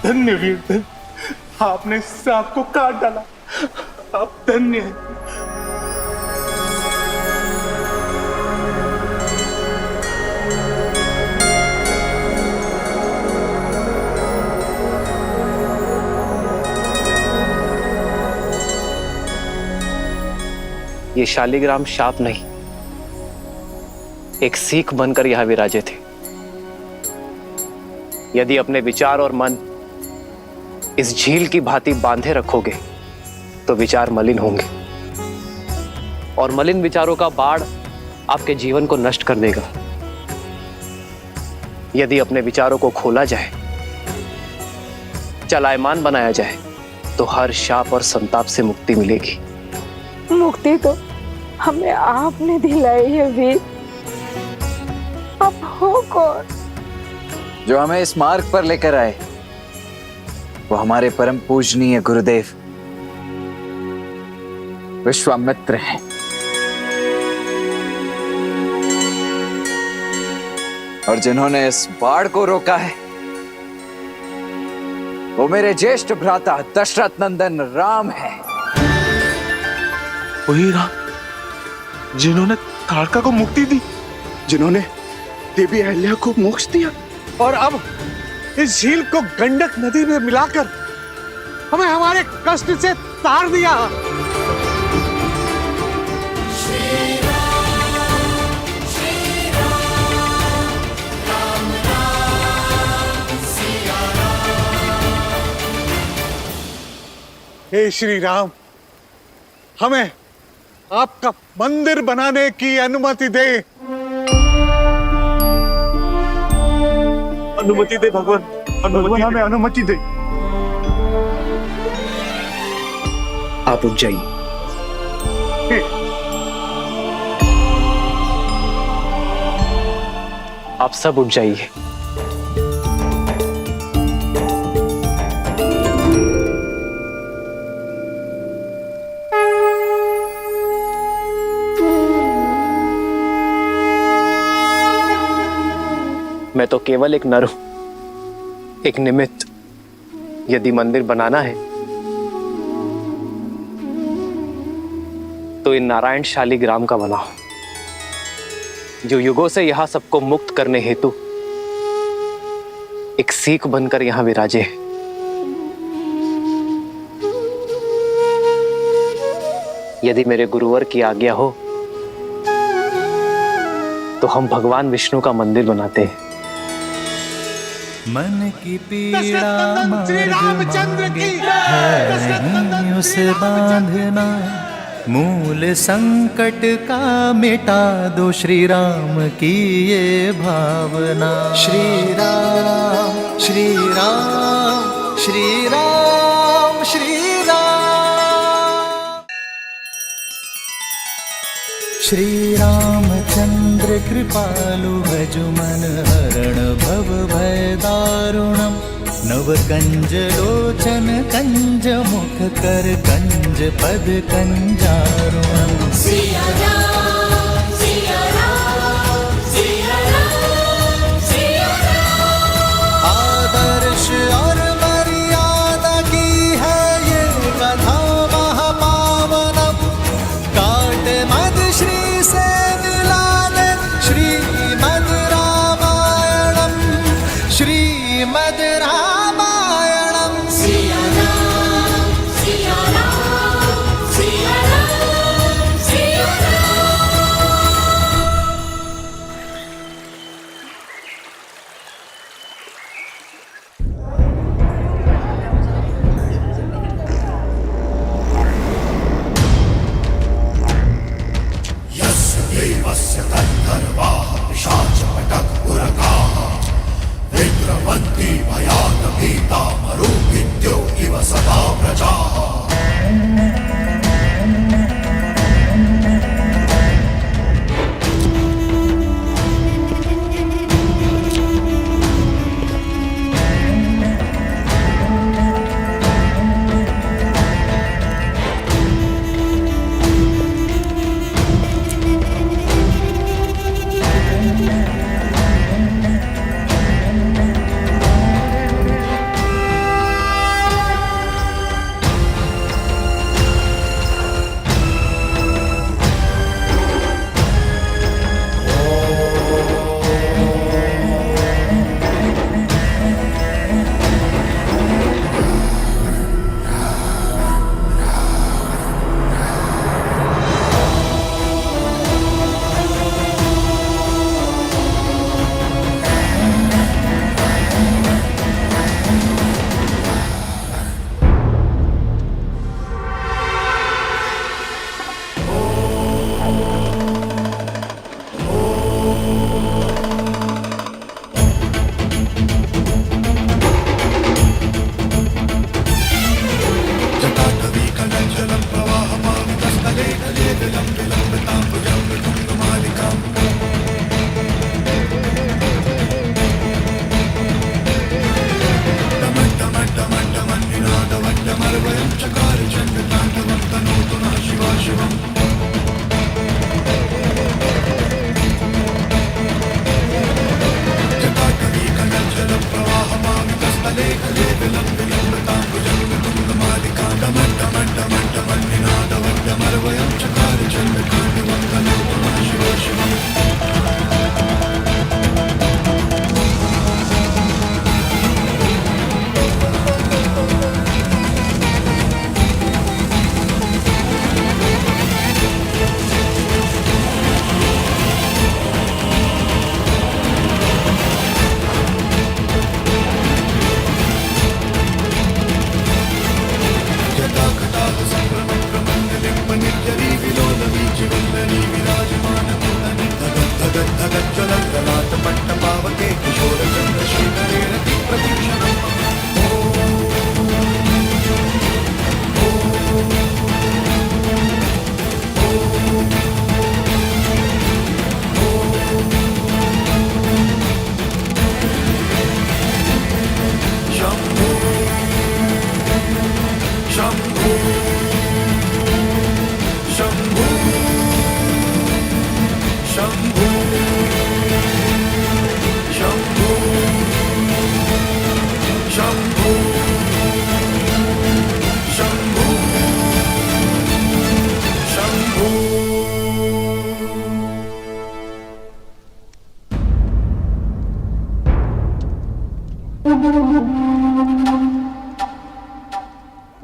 धन्य वीर धन्य, आपने सांप को काट डाला, आप धन्य हैं। ये शालिग्राम शाप नहीं, एक सीख बनकर यहां विराजे थे। यदि अपने विचार और मन इस झील की भांति बांधे रखोगे तो विचार मलिन होंगे, और मलिन विचारों का बाढ़ आपके जीवन को नष्ट कर देगा। यदि अपने विचारों को खोला जाए, चलायमान बनाया जाए, तो हर शाप और संताप से मुक्ति मिलेगी। मुक्ति तो हमें आपने दिलाई है वीर, अब हो कौन? जो हमें इस मार्ग पर लेकर आए वो हमारे परम पूजनीय गुरुदेव विश्वामित्र हैं। और जिन्होंने इस बाढ़ को रोका है वो मेरे ज्येष्ठ भ्राता दशरथ नंदन राम है। वही राम जिन्होंने ताड़का को मुक्ति दी, जिन्होंने देवी अहल्या को मोक्ष दिया, और अब इस झील को गंडक नदी में मिलाकर हमें हमारे कष्ट से तार दिया। हे श्री राम, हमें आपका मंदिर बनाने की अनुमति दे। अनुमति दे भगवान, भगवान हमें अनुमति दे। आप उठ जाइए। आप सब उठ जाइए। मैं तो केवल एक नर हूं, एक निमित्त। यदि मंदिर बनाना है तो इन नारायण शालिग्राम का बनाओ, जो युगों से यहां सबको मुक्त करने हेतु एक सीख बनकर यहां विराजे है। यदि मेरे गुरुवर की आज्ञा हो तो हम भगवान विष्णु का मंदिर बनाते हैं। मन की पीड़ा श्री रामचंद्र की है नहीं उसे बांधना, मूल संकट का मिटा दो श्री राम की ये भावना। श्री राम श्री राम श्री राम श्री राम। श्री रामचंद्र कृपालु भजुमन हरण भव भय दारुणम। नव कंज लोचन कंज मुख कर कंज पद कंजारुणम। सिया राम सिया राम सिया राम सिया राम। आदर्श और मर्यादा की है ये कथा महापावनम। काट मद श्री से मिला दे श्रीमद् रामायणम। श्रीमद् रामायणम। सिया राम सिया राम सिया राम सिया राम। यस्य देवस्य तद्धर्वाः पिशाचपटः विक्रमन्ति भयान् भीतामरुभिद्यो इव सदा प्रजाः।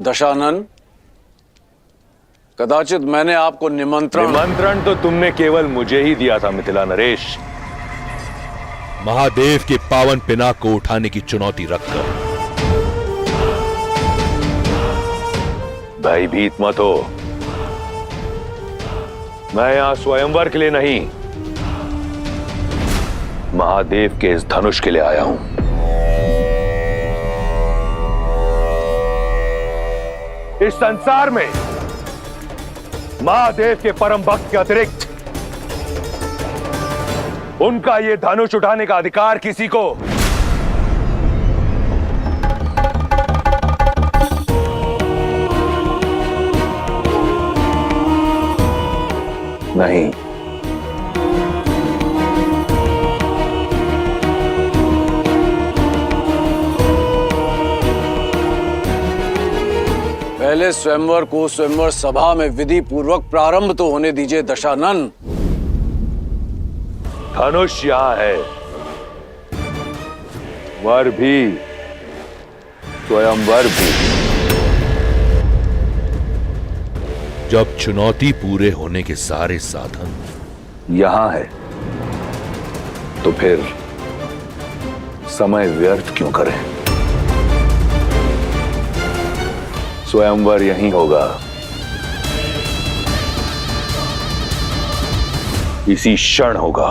दशानन, कदाचित मैंने आपको निमंत्रण तो तुमने केवल मुझे ही दिया था मिथिला नरेश। महादेव के पावन पिनाक को उठाने की चुनौती रखकर। भयभीत मत हो, मैं यहां स्वयंवर के लिए नहीं, महादेव के इस धनुष के लिए आया हूं। इस संसार में महादेव के परम भक्त के अतिरिक्त उनका यह धनुष उठाने का अधिकार किसी को नहीं। पहले स्वयंवर को स्वयंवर सभा में विधि पूर्वक प्रारंभ तो होने दीजिए दशानन। धनुष यहां है, वर भी, स्वयंवर भी। जब चुनौती पूरे होने के सारे साधन यहां है तो फिर समय व्यर्थ क्यों करें? स्वयंवर यहीं होगा, इसी क्षण होगा।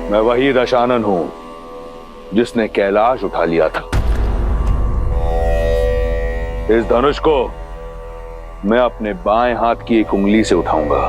मैं वही दशानन हूं जिसने कैलाश उठा लिया था। इस धनुष को मैं अपने बाएं हाथ की एक उंगली से उठाऊंगा।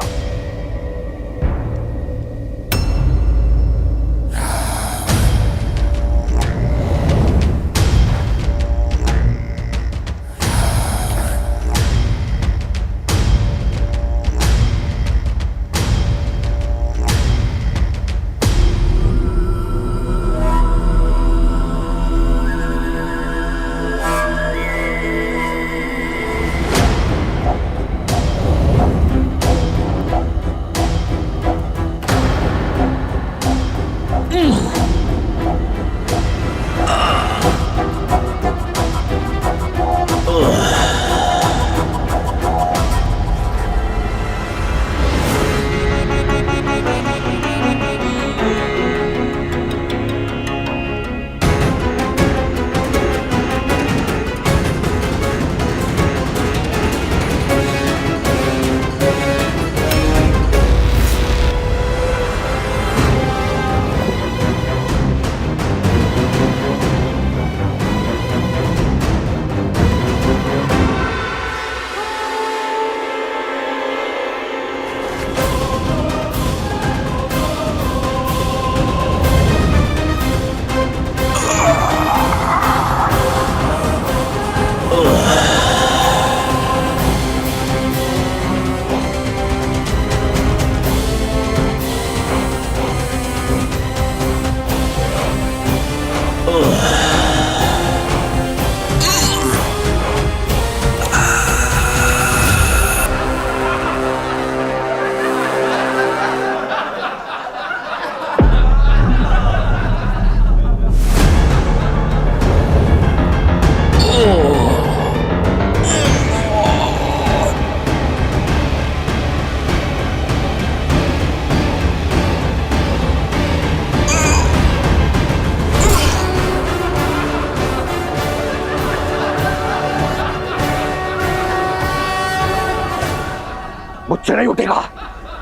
मुझसे नहीं उठेगा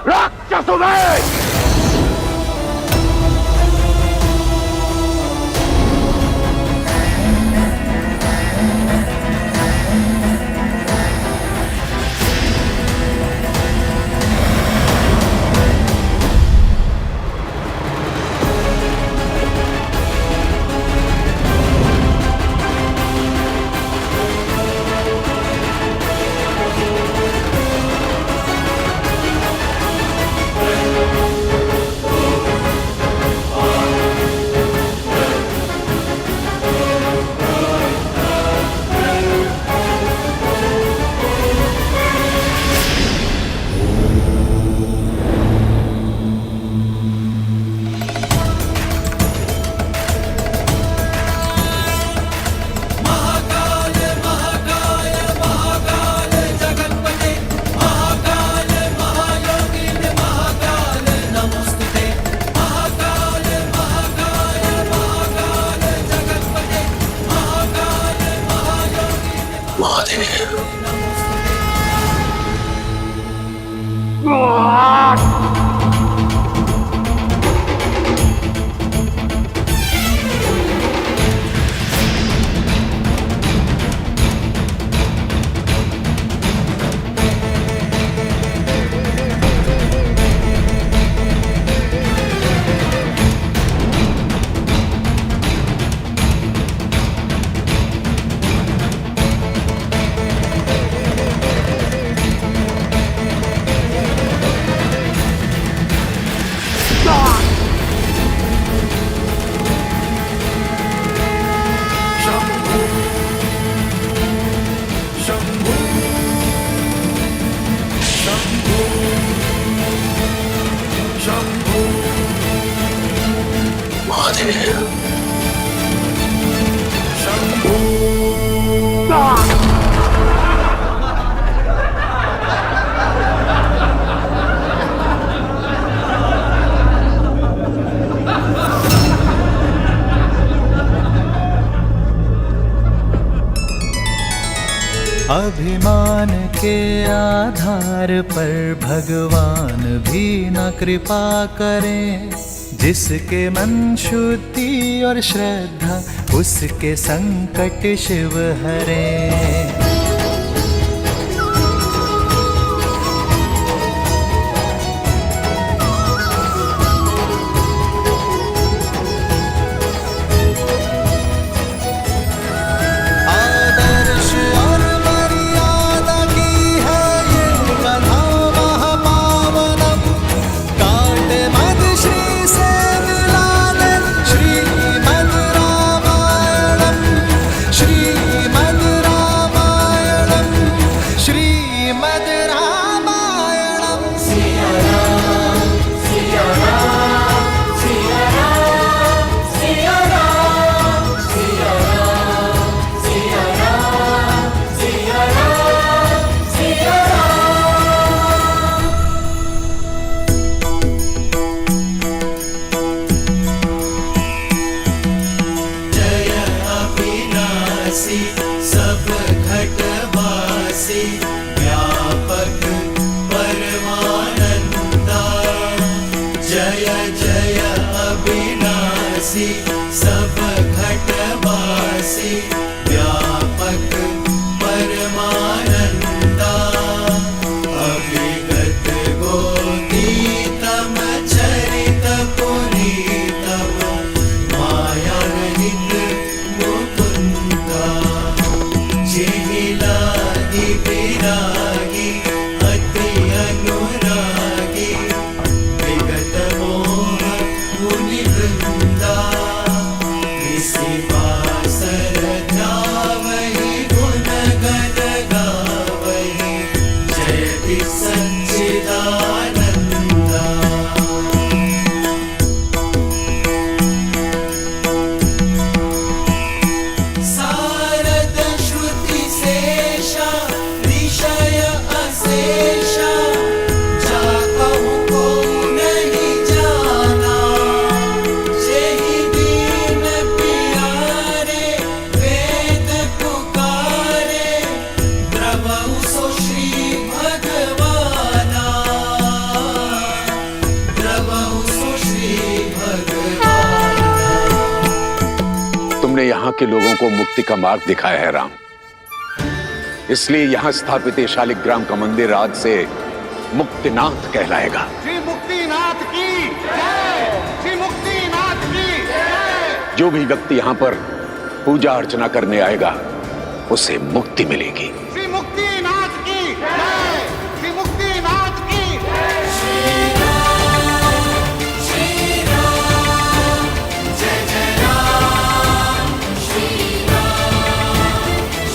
राक्षसों में। अभिमान के आधार पर भगवान भी न कृपा करें। जिसके मन शुद्धि और श्रद्धा उसके संकट शिव हरें। सब घटवासी व्यापक परमानंदा। जय जय अविनाशी सब घटवासी व्यापक परमानंदा। अविगत गोतीतम चरित पुरीतम माया रहित मुकुंदा। जिहिलागी विरागी अति अनुरागी विगत मोह मुनि वृंदा। इसी वासर ध्यावहि गुण गण गावहि जय सच्चिदानंदा। सारद श्रुति शेषा ऋषय अशेषा जाकहु को नहीं जाना। जेहि दीन प्यारे वेद पुकारे द्रवहु सो श्री भगवाना। द्रवहु सो श्री भगवाना। तुमने यहाँ के लोगों को मुक्ति का मार्ग दिखाया है राम, इसलिए यहाँ स्थापित ये शालिग्राम का मंदिर आज से मुक्तिनाथ कहलाएगा। श्री मुक्तिनाथ की जय। श्री मुक्तिनाथ की जय। जो भी व्यक्ति यहाँ पर पूजा अर्चना करने आएगा उसे मुक्ति मिलेगी। श्री मुक्तिनाथ की जय। श्री मुक्तिनाथ की जय। जय जय राम श्री राम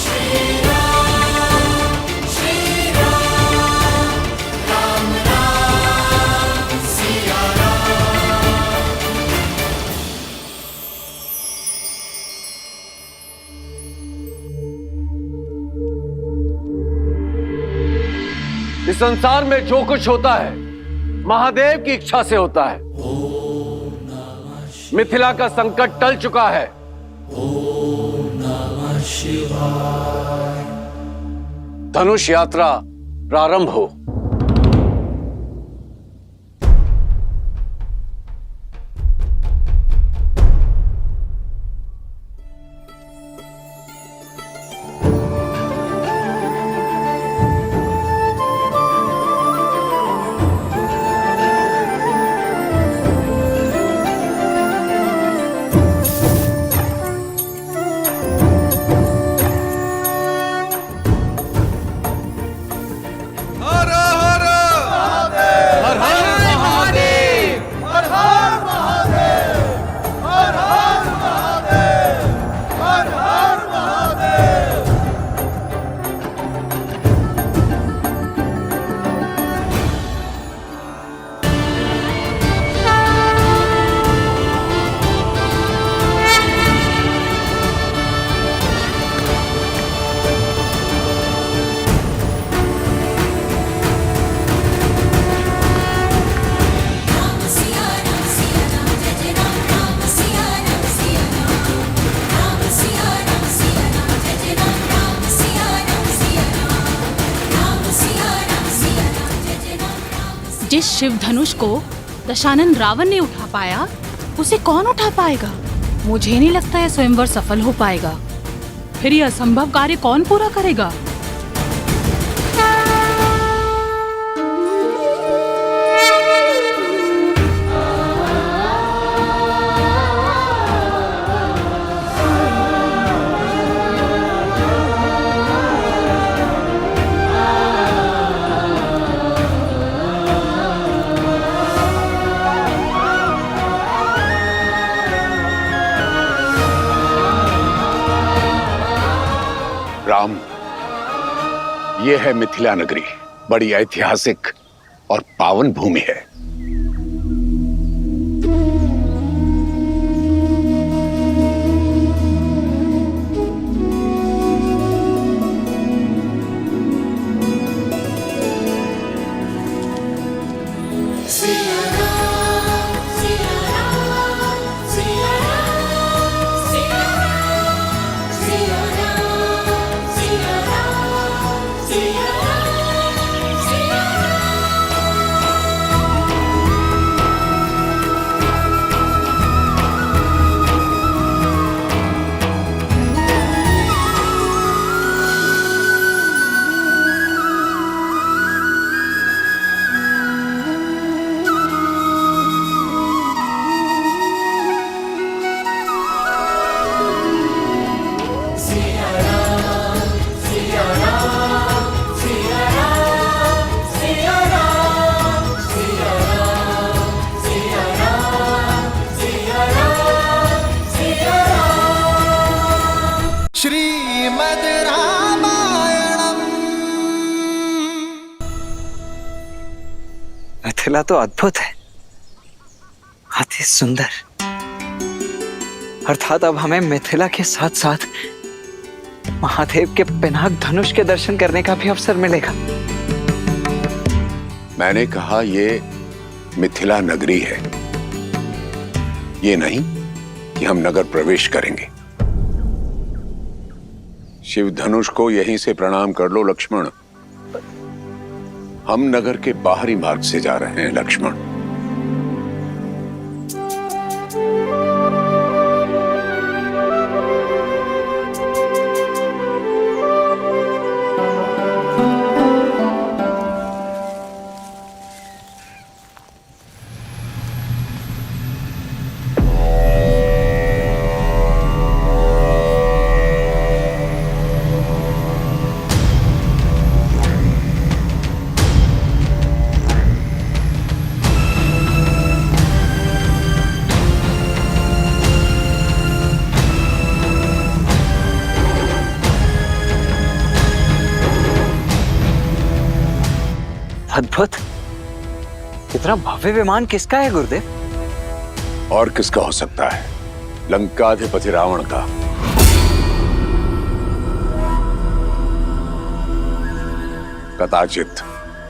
श्री राम श्री राम राम राम सिया राम। इस संसार में जो कुछ होता है महादेव की इच्छा से होता है। मिथिला का संकट टल चुका है। धनुष यात्रा प्रारंभ हो। जिस शिव धनुष को दशानन रावण ने उठा पाया, उसे कौन उठा पाएगा? मुझे नहीं लगता यह स्वयंवर सफल हो पाएगा। फिर यह असंभव कार्य कौन पूरा करेगा? राम, ये है मिथिला नगरी, बड़ी ऐतिहासिक और पावन भूमि है। श्रीमद् रामायणम। मिथिला तो अद्भुत है, अति सुंदर। अर्थात अब हमें मिथिला के साथ साथ महादेव के पिनाक धनुष के दर्शन करने का भी अवसर मिलेगा। मैंने कहा ये मिथिला नगरी है, ये नहीं कि हम नगर प्रवेश करेंगे। शिव धनुष को यहीं से प्रणाम कर लो लक्ष्मण। हम नगर के बाहरी मार्ग से जा रहे हैं लक्ष्मण। अद्भुत! इतना भव्य विमान किसका है गुरुदेव? और किसका हो सकता है? लंकाधिपति रावण का। कदाचित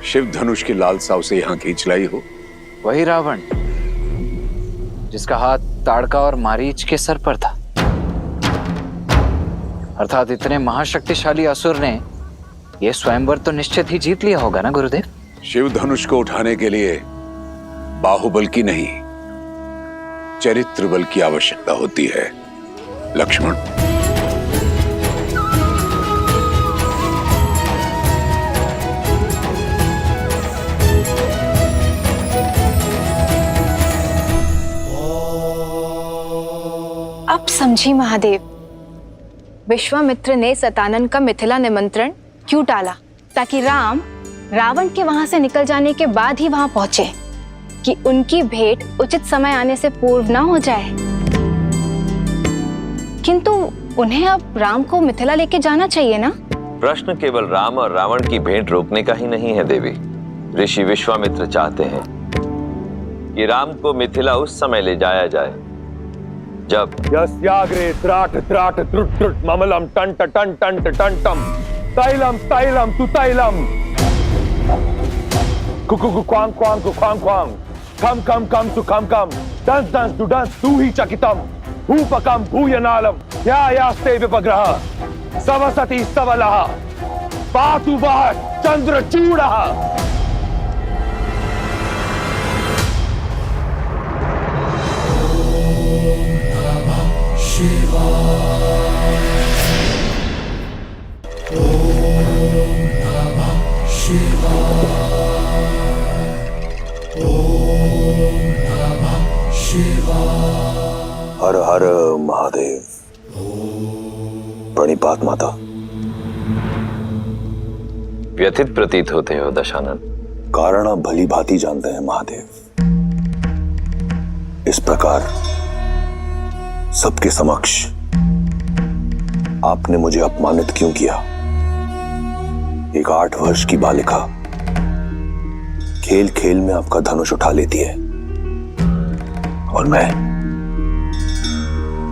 शिव धनुष की लालसा उसे यहां खींच लाई हो। वही रावण जिसका हाथ ताड़का और मारीच के सर पर था। अर्थात इतने महाशक्तिशाली असुर ने यह स्वयंवर तो निश्चित ही जीत लिया होगा ना गुरुदेव? शिव धनुष को उठाने के लिए बाहुबल की नहीं, चरित्र बल की आवश्यकता होती है लक्ष्मण। अब समझी महादेव, विश्वामित्र ने सतानन का मिथिला निमंत्रण क्यों टाला? ताकि राम रावण के वहां से निकल जाने के बाद ही वहां पहुंचे, कि उनकी भेंट उचित समय आने से पूर्व ना हो जाए। किंतु उन्हें अब राम को मिथिला लेके जाना चाहिए ना? प्रश्न केवल राम और रावण की भेंट रोकने का ही नहीं है देवी। ऋषि विश्वामित्र चाहते हैं कि राम को मिथिला उस समय ले जाया जाए जब यस्याग्रे त्राट त्राट त्रुट त्रुट ममलम टंट टंट टंट टंटम तैलम तैलम तु तैलम Kuku Quang Quang Quang Quang कम कम कम तु कम कम दंस दंस दु दंस तु ही चकितम भूपकम भूयनालम या यास्ते विपग्रह सवसति सवलः पातु वः चंद्रचूडः। हर हर महादेव। प्रणिपात माता। व्यथित प्रतीत होते हो दशानन। कारण आप भली भांति जानते हैं महादेव। इस प्रकार सबके समक्ष आपने मुझे अपमानित क्यों किया? एक 8 वर्ष की बालिका खेल खेल में आपका धनुष उठा लेती है और मैं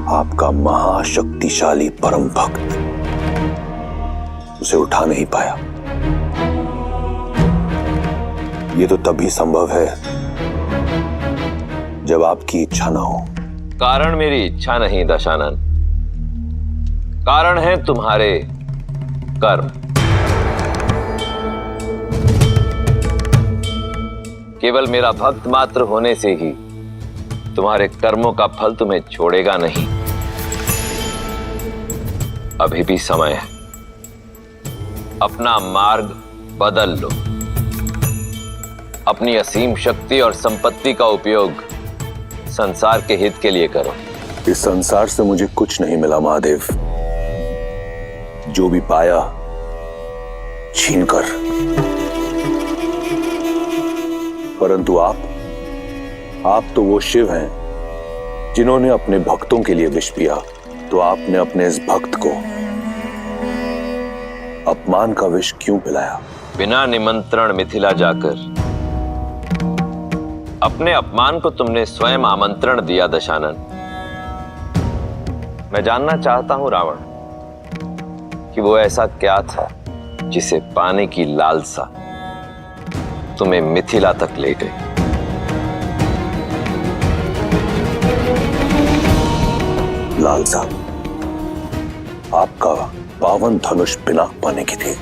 आपका महाशक्तिशाली परम भक्त उसे उठा नहीं पाया। ये तो तभी संभव है जब आपकी इच्छा ना हो। कारण मेरी इच्छा नहीं दशानन, कारण है तुम्हारे कर्म। केवल मेरा भक्त मात्र होने से ही तुम्हारे कर्मों का फल तुम्हें छोड़ेगा नहीं। अभी भी समय है, अपना मार्ग बदल लो। अपनी असीम शक्ति और संपत्ति का उपयोग संसार के हित के लिए करो। इस संसार से मुझे कुछ नहीं मिला महादेव। जो भी पाया छीनकर। परंतु आप तो वो शिव हैं जिन्होंने अपने भक्तों के लिए विष पिया। तो आपने अपने इस भक्त को अपमान का विष क्यों पिलाया? बिना निमंत्रण मिथिला जाकर अपने अपमान को तुमने स्वयं आमंत्रण दिया दशानन। मैं जानना चाहता हूं रावण कि वो ऐसा क्या था जिसे पाने की लालसा तुम्हें मिथिला तक ले गई। लालसा आपका पावन धनुष पिनाक पाने की थी।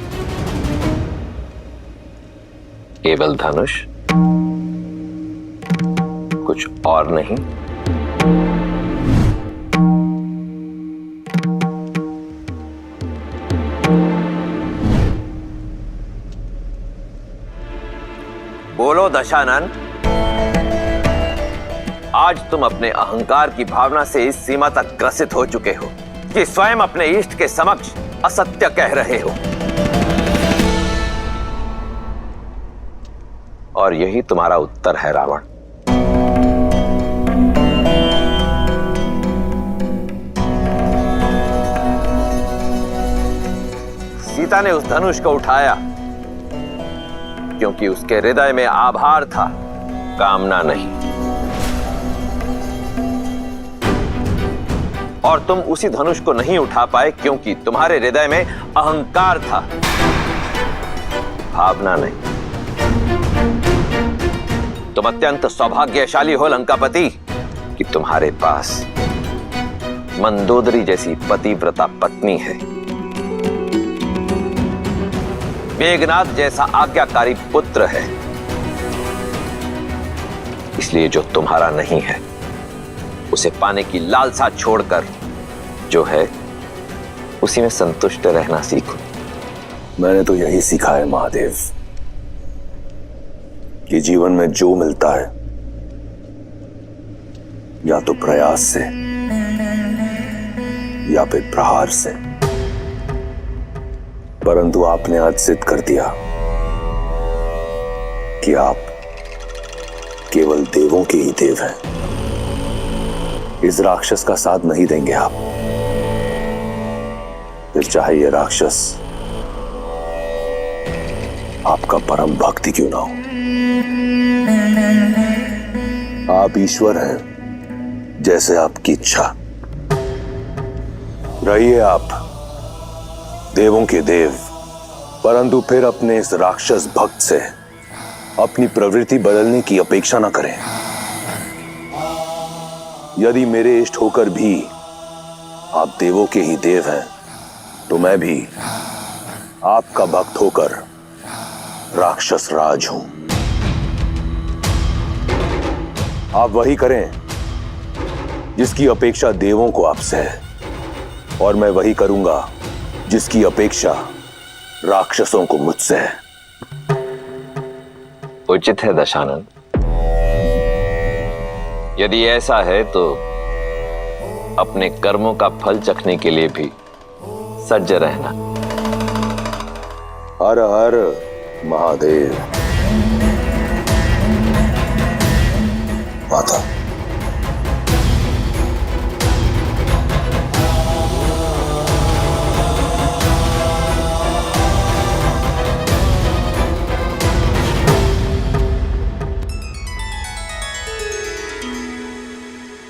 केवल धनुष, कुछ और नहीं? बोलो दशानन, आज तुम अपने अहंकार की भावना से इस सीमा तक ग्रसित हो चुके हो कि स्वयं अपने इष्ट के समक्ष असत्य कह रहे हो। और यही तुम्हारा उत्तर है रावण। सीता ने उस धनुष को उठाया क्योंकि उसके हृदय में आभार था, कामना नहीं। और तुम उसी धनुष को नहीं उठा पाए क्योंकि तुम्हारे हृदय में अहंकार था, भावना नहीं। तुम अत्यंत सौभाग्यशाली हो लंकापति कि तुम्हारे पास मंदोदरी जैसी पतिव्रता पत्नी है, मेघनाद जैसा आज्ञाकारी पुत्र है। इसलिए जो तुम्हारा नहीं है उसे पाने की लालसा छोड़कर जो है उसी में संतुष्ट रहना सीखो। मैंने तो यही सीखा है महादेव कि जीवन में जो मिलता है या तो प्रयास से या फिर प्रहार से। परंतु आपने आज सिद्ध कर दिया कि आप केवल देवों के ही देव हैं। इस राक्षस का साथ नहीं देंगे आप, फिर चाहे ये राक्षस आपका परम भक्ति क्यों ना हो। आप ईश्वर हैं, जैसे आपकी इच्छा। रहिए आप देवों के देव, परंतु फिर अपने इस राक्षस भक्त से अपनी प्रवृत्ति बदलने की अपेक्षा ना करें। यदि मेरे इष्ट होकर भी आप देवों के ही देव हैं, तो मैं भी आपका भक्त होकर राक्षस राज हूं। आप वही करें जिसकी अपेक्षा देवों को आपसे है, और मैं वही करूंगा जिसकी अपेक्षा राक्षसों को मुझसे है। उचित है दशानन। यदि ऐसा है तो अपने कर्मों का फल चखने के लिए भी सज्ज रहना। हर हर महादेव। माता,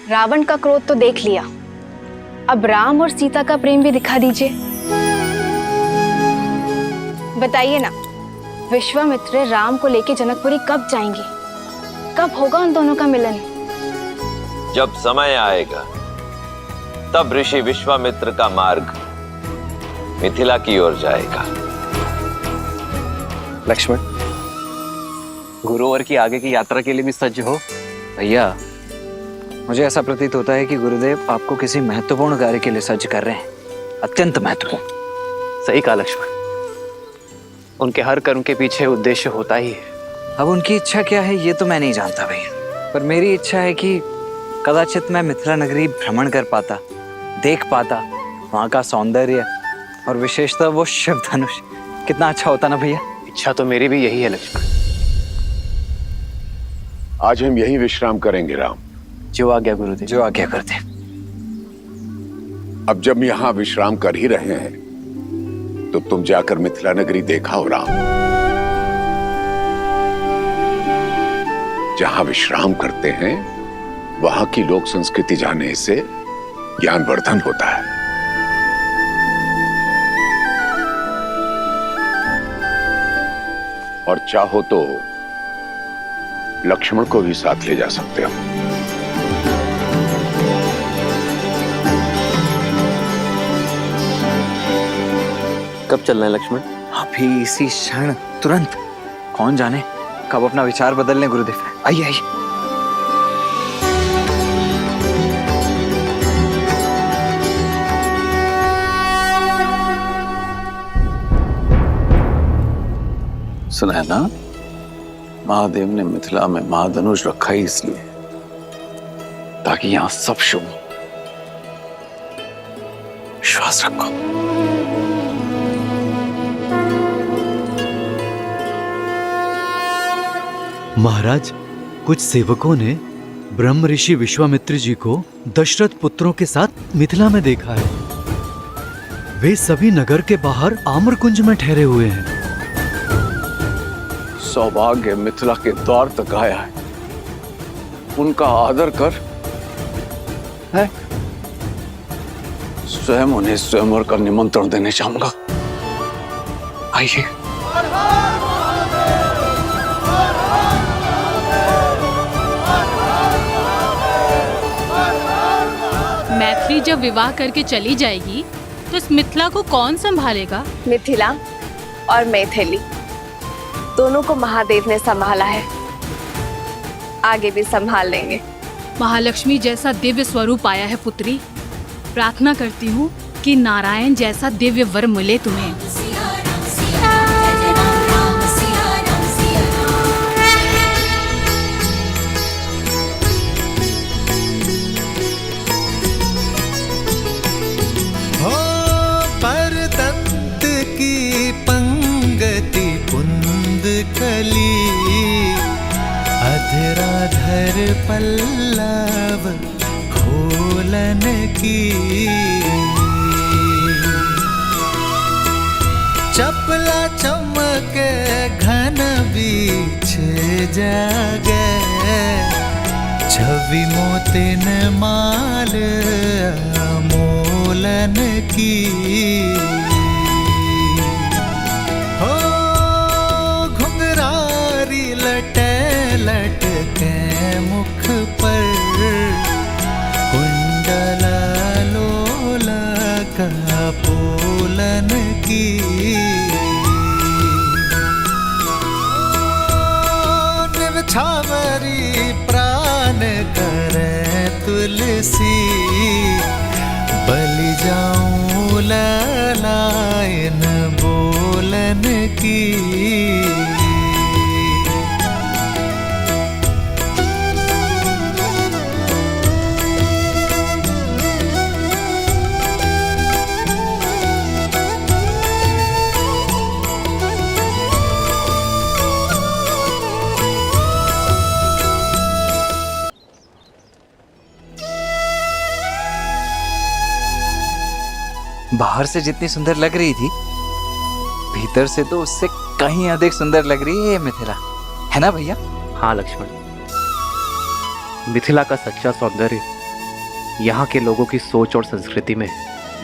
रावण का क्रोध तो देख लिया, अब राम और सीता का प्रेम भी दिखा दीजिए। बताइए ना, विश्वामित्र राम को लेके जनकपुरी कब जाएंगे? कब होगा उन दोनों का मिलन? जब समय आएगा तब ऋषि विश्वामित्र का मार्ग मिथिला की ओर जाएगा। लक्ष्मण, गुरुवर की आगे की यात्रा के लिए भी सज्ज हो। भैया, मुझे ऐसा प्रतीत होता है कि गुरुदेव आपको किसी महत्वपूर्ण कार्य के लिए सज्ज कर रहे हैं, अत्यंत महत्वपूर्ण। सही कहा लक्ष्मण, उनके हर कर्म के पीछे उद्देश्य होता ही है। अब उनकी इच्छा क्या है ये तो मैं नहीं जानता भैया, पर मेरी इच्छा है कि कदाचित मैं मिथिला नगरी भ्रमण कर पाता, देख पाता वहाँ का सौंदर्य और विशेषतः वो शिव धनुष। कितना अच्छा होता ना भैया। इच्छा तो मेरी भी यही है लक्ष्मण। आज हम यही विश्राम करेंगे राम। जो आज्ञा गुरुदेव। जो आज्ञा करते। अब जब यहाँ विश्राम कर ही रहे हैं तो तुम जाकर मिथिला नगरी देखा हो राम। जहां विश्राम करते हैं वहां की लोक संस्कृति जानने से ज्ञानवर्धन होता है। और चाहो तो लक्ष्मण को भी साथ ले जा सकते हो। कब चलना है लक्ष्मण? अभी इसी क्षण, तुरंत। कौन जाने कब अपना विचार बदल लें गुरुदेव। आइए आइए। सुना है ना, महादेव ने मिथिला में महाधनुष रखा ही इसलिए ताकि यहां सब शुभ हो। विश्वास रखो। महाराज, कुछ सेवकों ने ब्रह्म ऋषि विश्वामित्र जी को दशरथ पुत्रों के साथ मिथिला में देखा है। वे सभी नगर के बाहर आम्रकुंज में ठहरे हुए हैं। सौभाग्य मिथिला के द्वार तक आया है, उनका आदर कर। है स्वयं उन्हें स्वयंवर का निमंत्रण देने चाहूंगा। आइए। मैथिली जब विवाह करके चली जाएगी तो इस मिथिला को कौन संभालेगा? मिथिला और मैथिली दोनों को महादेव ने संभाला है, आगे भी संभाल लेंगे। महालक्ष्मी जैसा दिव्य स्वरूप आया है पुत्री। प्रार्थना करती हूँ कि नारायण जैसा दिव्य वर मिले तुम्हें। परतंत की पंगति पुंद कली, अधराधर पल्लव खोलन की, चपला चमके घन बीच जागे, छवि मोतिन माल मोलन की। हो घुंघरारी लटे लटके मुख पर, कुंडल लोला का पोलन की। निर्छावरी प्राण करे तुलसी, बलि जाऊं ललायन बोलन की। बाहर से जितनी सुंदर लग रही थी, भीतर से तो उससे कहीं अधिक सुंदर लग रही है ये मिथिला, है ना भैया? हाँ लक्ष्मण, मिथिला का सच्चा सौंदर्य यहाँ के लोगों की सोच और संस्कृति में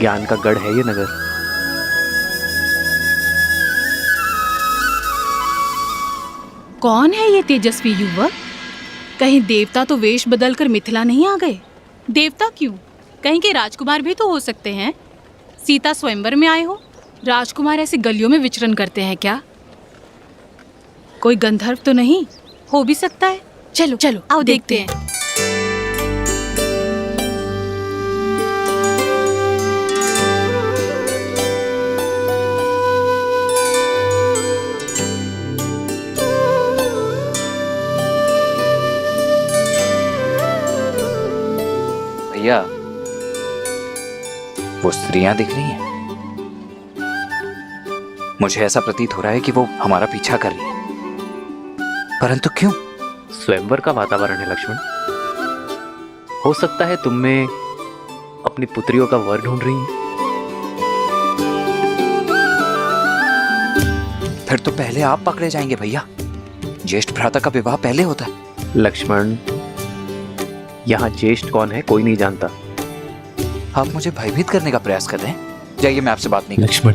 ज्ञान का गढ़ है ये नगर। कौन है ये तेजस्वी युवक? कहीं देवता तो वेश बदलकर मिथिला नहीं आ गए? देवता क्यों, कहीं के राजकुमार भी तो हो सकते हैं। सीता स्वयंवर में आए हो, राजकुमार ऐसे गलियों में विचरण करते हैं क्या? कोई गंधर्व तो नहीं हो भी सकता है। चलो चलो आओ देखते हैं। भैया, वो स्त्रियां दिख रही हैं। मुझे ऐसा प्रतीत हो रहा है कि वो हमारा पीछा कर रही है, परंतु क्यों? स्वयंवर का वातावरण है लक्ष्मण। हो सकता है तुम में अपनी पुत्रियों का वर ढूंढ रही हैं। फिर तो पहले आप पकड़े जाएंगे भैया। ज्येष्ठ भ्राता का विवाह पहले होता है। लक्ष्मण, यहाँ ज्येष्ठ कौन है कोई नहीं जानता। आप मुझे भयभीत करने का प्रयास कर रहे हैं। जाइए, मैं आपसे बात नहीं। लक्ष्मण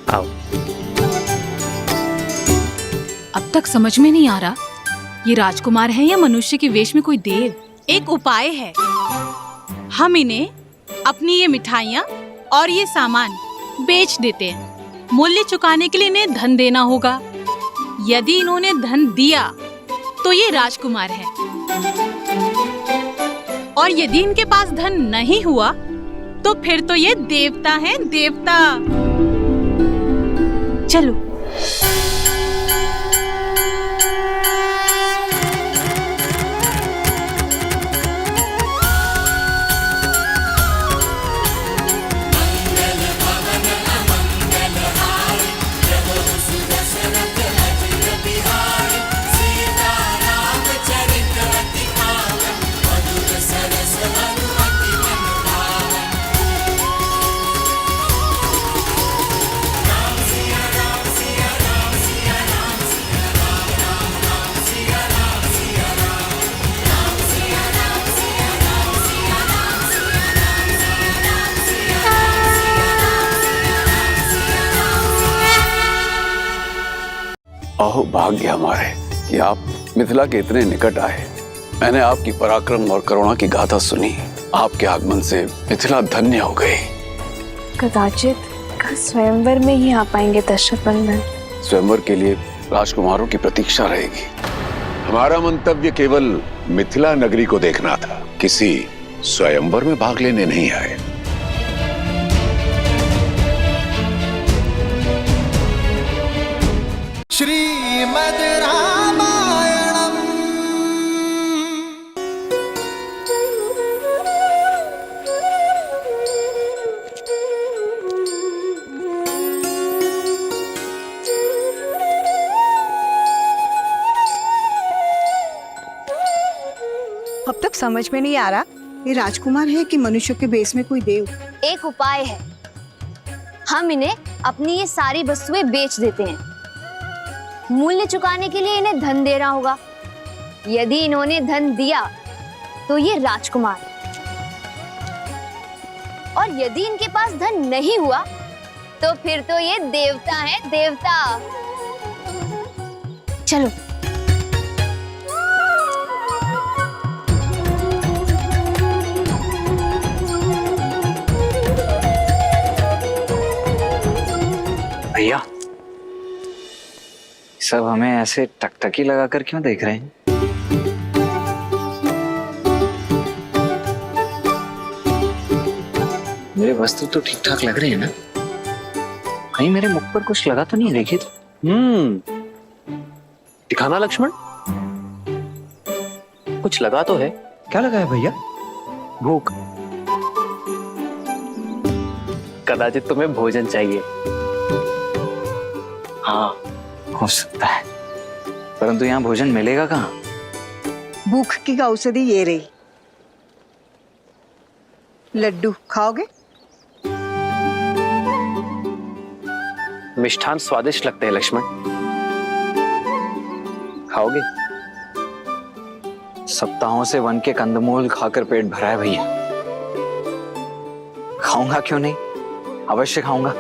आओ। अब तक समझ में नहीं आ रहा ये राजकुमार है या मनुष्य के वेश में कोई देव। एक उपाय है, हम इन्हें अपनी ये मिठाइयाँ और ये सामान बेच देते हैं। मूल्य चुकाने के लिए इन्हें धन देना होगा। यदि इन्होंने धन दिया तो ये राजकुमार है, और यदि इनके पास धन नहीं हुआ तो फिर तो ये देवता है, देवता। चलो। अहो भाग्य हमारे कि आप मिथिला के इतने निकट आए। मैंने आपकी पराक्रम और करुणा की गाथा सुनी। आपके आगमन से मिथिला धन्य हो गई। कदाचित कल स्वयंवर में ही आ पाएंगे दशरथ नंदन। स्वयंवर के लिए राजकुमारों की प्रतीक्षा रहेगी। हमारा मंतव्य केवल मिथिला नगरी को देखना था, किसी स्वयंवर में भाग लेने नहीं आए। श्रीमद् रामायणम्। अब तक समझ में नहीं आ रहा ये राजकुमार है कि मनुष्य के भेष में कोई देव। एक उपाय है, हम इन्हें अपनी ये सारी वस्तुएं बेच देते हैं। मूल्य चुकाने के लिए इन्हें धन देना होगा। यदि इन्होंने धन दिया तो ये राजकुमार, और यदि इनके पास धन नहीं हुआ तो फिर तो ये देवता है, देवता। चलो। भैया, सब हमें ऐसे टकटकी लगाकर क्यों देख रहे हैं? मेरे वस्त्र तो ठीक ठाक लग रहे हैं ना? कहीं मेरे मुख पर कुछ लगा तो नहीं? देखिए तो। दिखाना लक्ष्मण, कुछ लगा तो है। क्या लगा है भैया? भूख। कदाचित तुम्हें भोजन चाहिए। हाँ, हो सकता है, परंतु यहाँ भोजन मिलेगा कहाँ? भूख की औषधि ये रही। लड्डू खाओगे? मिष्ठान स्वादिष्ट लगते हैं लक्ष्मण, खाओगे? सप्ताहों से वन के कंदमूल खाकर पेट भरा है भैया। खाऊंगा क्यों नहीं, अवश्य खाऊंगा।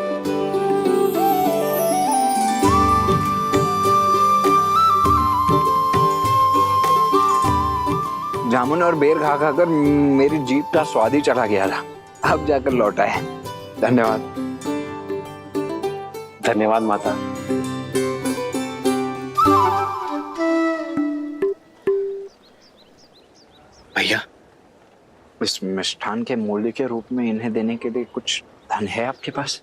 जामुन और बेर खा खाकर मेरी जीभ का स्वाद ही चला गया था, अब जाकर लौटा है। धन्यवाद। धन्यवाद माता। भैया, इस मिष्ठान के मूल्य के रूप में इन्हें देने के लिए कुछ धन है आपके पास?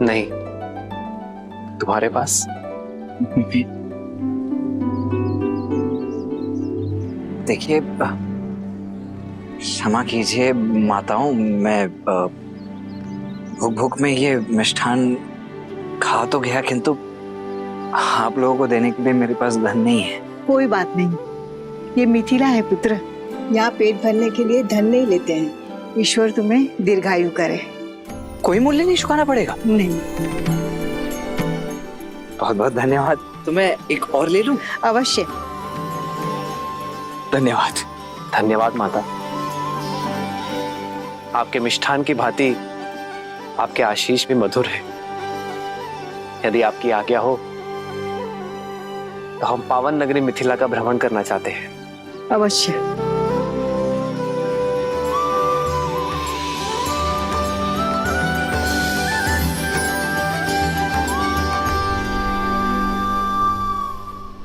नहीं, तुम्हारे पास? देखिए, क्षमा कीजिए माताओं, मैं भूख भूख में ये मिष्ठान खा तो गया, किंतु आप लोगों को देने के लिए मेरे पास धन नहीं है। कोई बात नहीं, ये मिथिला है पुत्र, यहाँ पेट भरने के लिए धन नहीं लेते हैं। ईश्वर तुम्हें दीर्घायु करे। कोई मूल्य नहीं चुकाना पड़ेगा? नहीं। बहुत बहुत धन्यवाद। तो मैं एक और ले लूं? अवश्य। धन्यवाद। धन्यवाद माता। आपके मिष्ठान की भांति आपके आशीष भी मधुर है। यदि आपकी आज्ञा हो तो हम पावन नगरी मिथिला का भ्रमण करना चाहते हैं। अवश्य।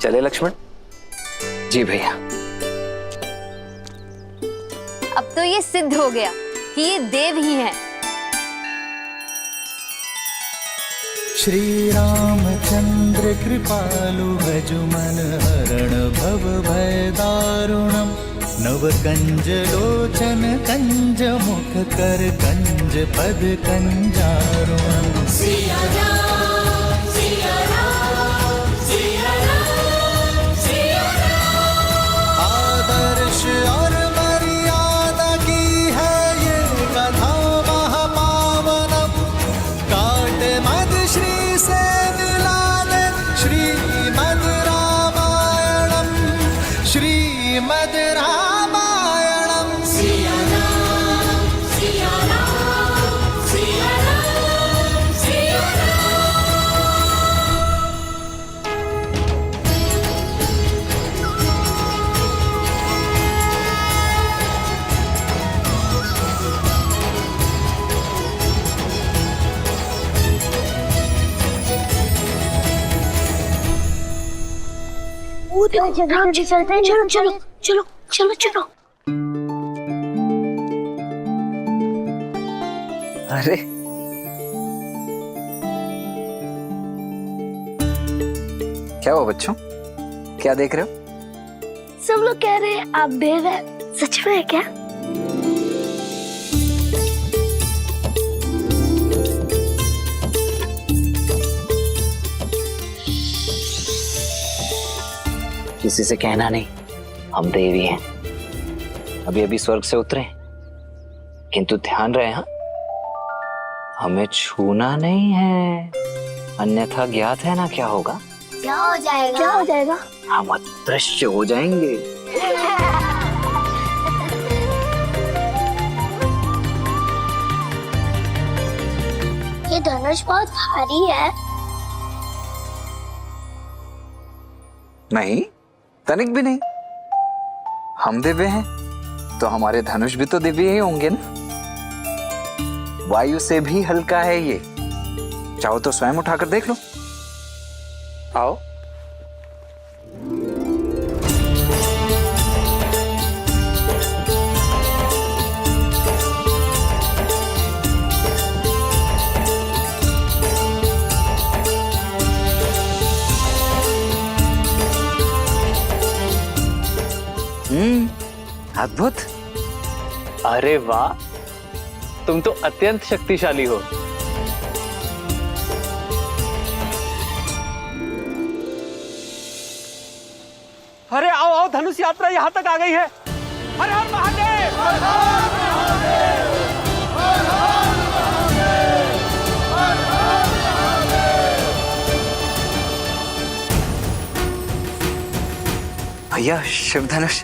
चले लक्ष्मण? जी भैया। अब तो ये सिद्ध हो गया कि ये देव ही हैं। श्री रामचंद्र कृपालु भजु मन हरण भव भय दारुणम नव कंज लोचन कंज मुख कर कंज पद कंजारुणम। सिया राम, सिया राम, सिया राम, सिया राम। आदर्श और मर्यादा की है ये कथा महापावनम। काट मद श्री से मिला दे श्रीमद् रामायणम, श्रीमद् रामायणम। सिया राम, सिया राम, सिया राम, सिया राम जी चलते हैं, चलो चलो चलो चलो चलो। अरे क्या हुआ बच्चों, क्या देख रहे हो? सब लोग कह रहे हैं आप देव हैं, सच में है क्या? किसी से कहना नहीं, हम देवी हैं। अभी अभी स्वर्ग से उतरे, किंतु ध्यान रहे हाँ, हमें छूना नहीं है, अन्यथा ज्ञात है ना क्या होगा? क्या हो जाएगा? क्या हो जाएगा? हम अदृश्य हो जाएंगे। ये धनुष बहुत भारी है। नहीं, तनिक भी नहीं। हम दिव्य हैं तो हमारे धनुष भी तो दिव्य ही होंगे ना। वायु से भी हल्का है ये, चाहो तो स्वयं उठाकर देख लो। आओ। अद्भुत। अरे वाह, तुम तो अत्यंत शक्तिशाली हो। अरे आओ आओ, धनुष यात्रा यहाँ तक आ गई है। हर हर महादेव, हर हर महादेव, हर हर महादेव, हर हर भैया शिव धनुष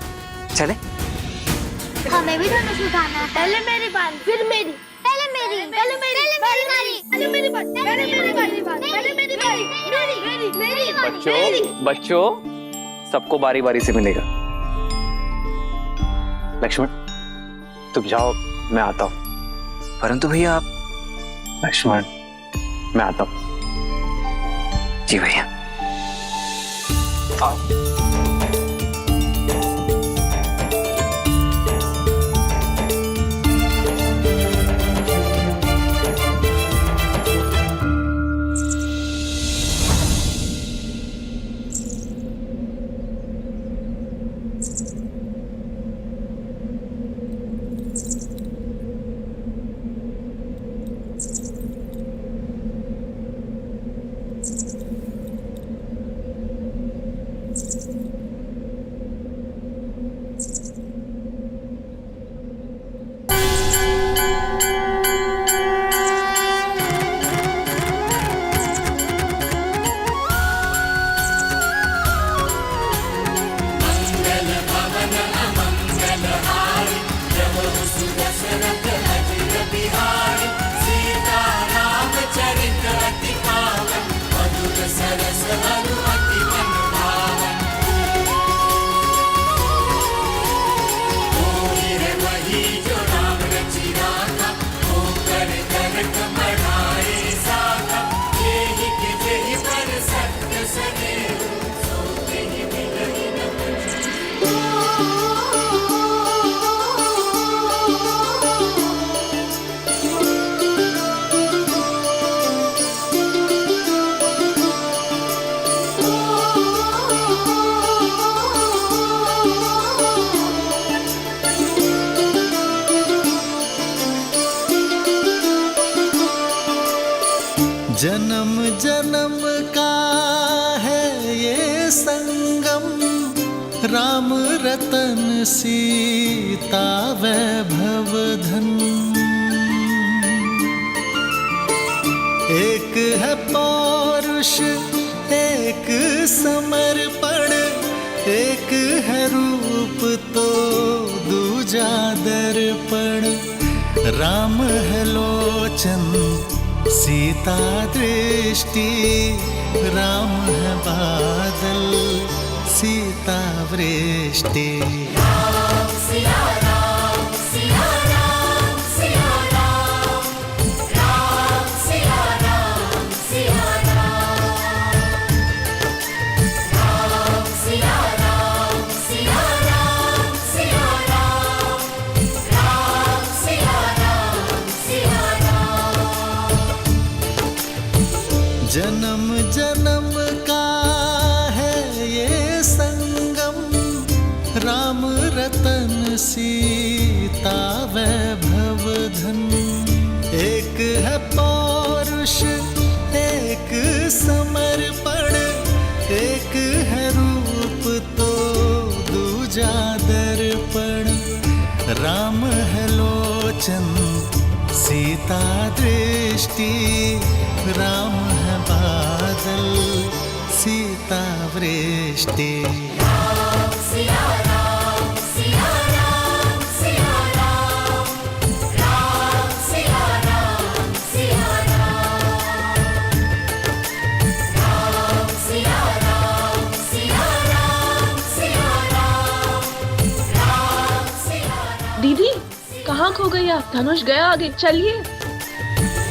चले। हमें भी धनुष उठाना है। पहले मेरी बारी, फिर मेरी, पहले मेरी, पहले मेरी, पहले मेरी, पहले मेरी बारी, पहले मेरी बारी, पहले मेरी बारी, मेरी बारी। बच्चों सबको बारी बारी से मिलेगा। लक्ष्मण तुम जाओ, मैं आता हूं। परंतु भैया आप। लक्ष्मण मैं आता हूं। जी भैया। आओ। जन्म जन्म का है ये संगम, राम रतन सीता वैभव धन। एक है पौरुष एक समर्पण, एक है रूप तो दूजा दर्पण। राम है लोचन सीता दृष्टि, राम है बादल सीता वृष्टि। राम सिया राम, सिया राम, सिया राम, राम सिया राम, सिया राम, राम सिया राम, सिया राम, सिया राम, राम सिया राम, सिया राम। जन्म जन्म का है ये संगम, राम रतन सीता वैभव धन। एक है पौरुष एक समर्पण, एक है रूप तो दूजा दर्पण। राम है लोचन सीता दृष्टि, राम है बादल सीता वृष्टि। राम सिया राम, सिया राम, सिया राम, राम सिया राम, सिया राम, राम सिया राम, सिया राम, सिया राम, राम सिया राम। दीदी कहाँ खो गई आप? धनुष गया आगे, चलिए।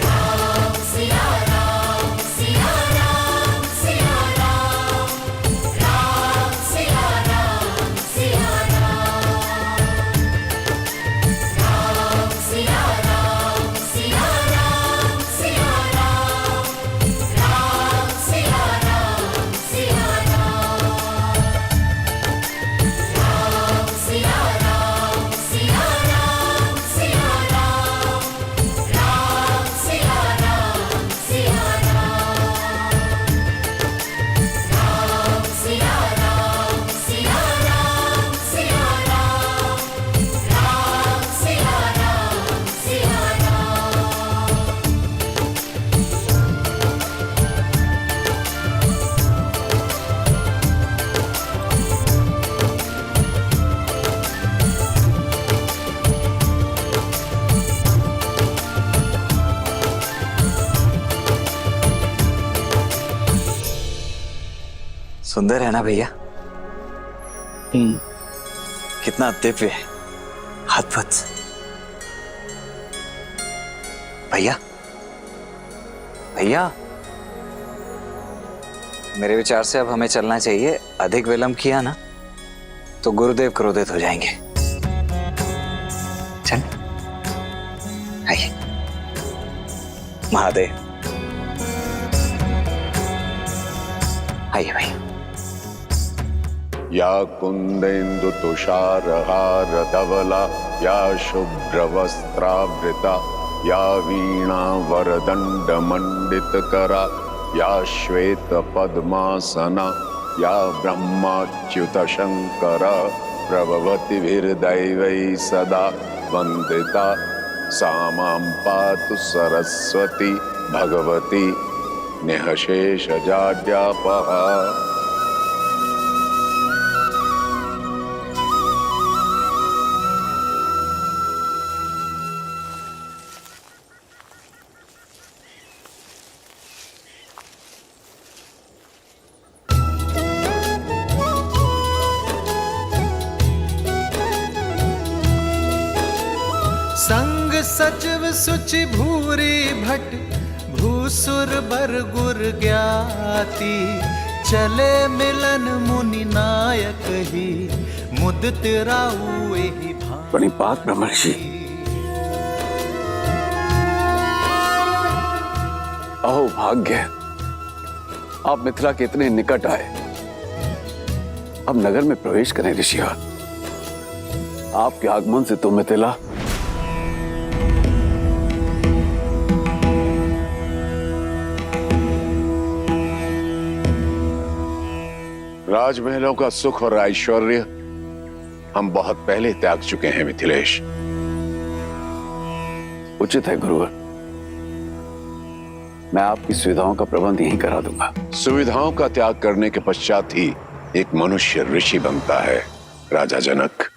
राम सिया राम, सिया राम, सिया राम, राम सिया राम, सिया राम, राम सिया राम, सिया राम, सिया राम, राम सिया राम, सिया राम, राम सिया राम, सिया राम, सिया राम, सुंदर है ना भैया? कितना दिव्य है, अद्भुत। भैया भैया, मेरे विचार से अब हमें चलना चाहिए। अधिक विलंब किया ना तो गुरुदेव क्रोधित हो जाएंगे। चल आइए। महादेव, आइए भाई। या कुंदेन्दु तुषारहार धवला, या शुभ्र वस्त्रावृता, या वीणा वरदंड मंडित करा, या श्वेत पद्मासना, या ब्रह्माच्युत शंकर प्रभवतिभिर्दैवै सदा वंदिता, सा मां पातु सरस्वती भगवती निःशेषजाड्यापहा। संग सचिव सुचि भूरी भट, भूसुर बर गुर ज्ञाति, चले मिलन मुनि नायक ही, मुदित राउ एहि भांति। प्रणिपात ब्रह्मर्षि। अहो भाग्य, आप मिथिला के इतने निकट आए। अब नगर में प्रवेश करें ऋषिवर। आपके आगमन से तो मिथिला राजमहलों का सुख और ऐश्वर्य हम बहुत पहले त्याग चुके हैं मिथिलेश। उचित है गुरुवर, मैं आपकी सुविधाओं का प्रबंध यहीं करा दूंगा। सुविधाओं का त्याग करने के पश्चात ही एक मनुष्य ऋषि बनता है राजा जनक।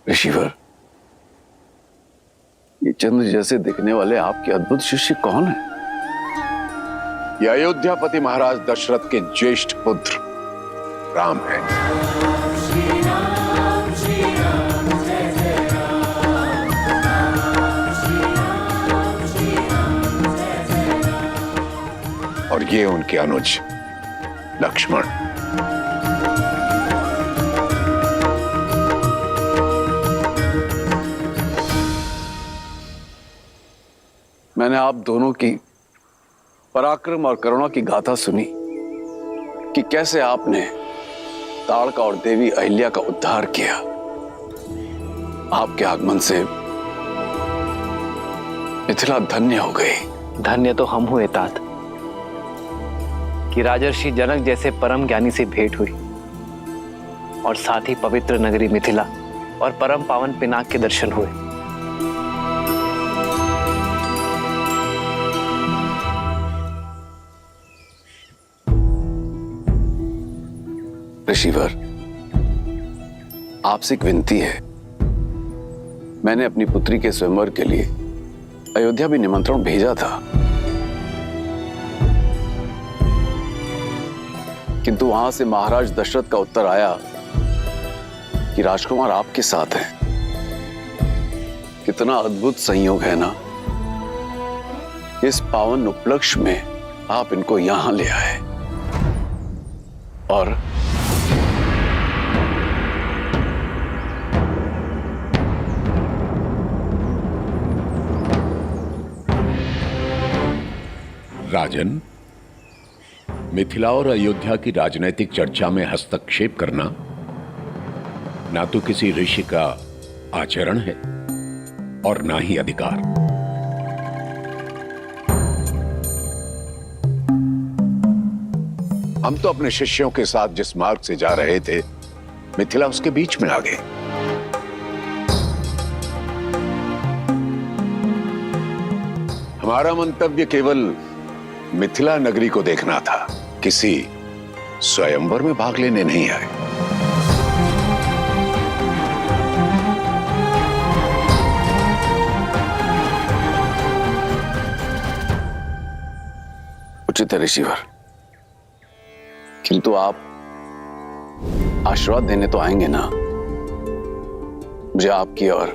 ऋषिवर, ये चंद्र जैसे दिखने वाले आपके अद्भुत शिष्य कौन है? ये अयोध्यापति महाराज दशरथ के ज्येष्ठ पुत्र राम है। और ये उनके अनुज लक्ष्मण। मैंने आप दोनों की पराक्रम और करुणा की गाथा सुनी कि कैसे आपने ताड़का और देवी अहिल्या का उद्धार किया। आपके आगमन से मिथिला धन्य हो गई। धन्य तो हम हुए तात कि राजर्षि जनक जैसे परम ज्ञानी से भेंट हुई और साथ ही पवित्र नगरी मिथिला और परम पावन पिनाक के दर्शन हुए। ऋषिवर, आपसे एक विनती है। मैंने अपनी पुत्री के स्वयंवर के लिए अयोध्या भी निमंत्रण भेजा था, किंतु वहां से महाराज दशरथ का उत्तर आया कि राजकुमार आपके साथ हैं। कितना अद्भुत संयोग है ना, इस पावन उपलक्ष्य में आप इनको यहां ले आए। और राजन, मिथिला और अयोध्या की राजनीतिक चर्चा में हस्तक्षेप करना ना तो किसी ऋषि का आचरण है और ना ही अधिकार। हम तो अपने शिष्यों के साथ जिस मार्ग से जा रहे थे, मिथिला उसके बीच में आ गए। हमारा मंतव्य केवल मिथिला नगरी को देखना था, किसी स्वयंवर में भाग लेने नहीं आए। उचित है ऋषिवर, किंतु आप आशीर्वाद देने तो आएंगे ना। मुझे आपकी और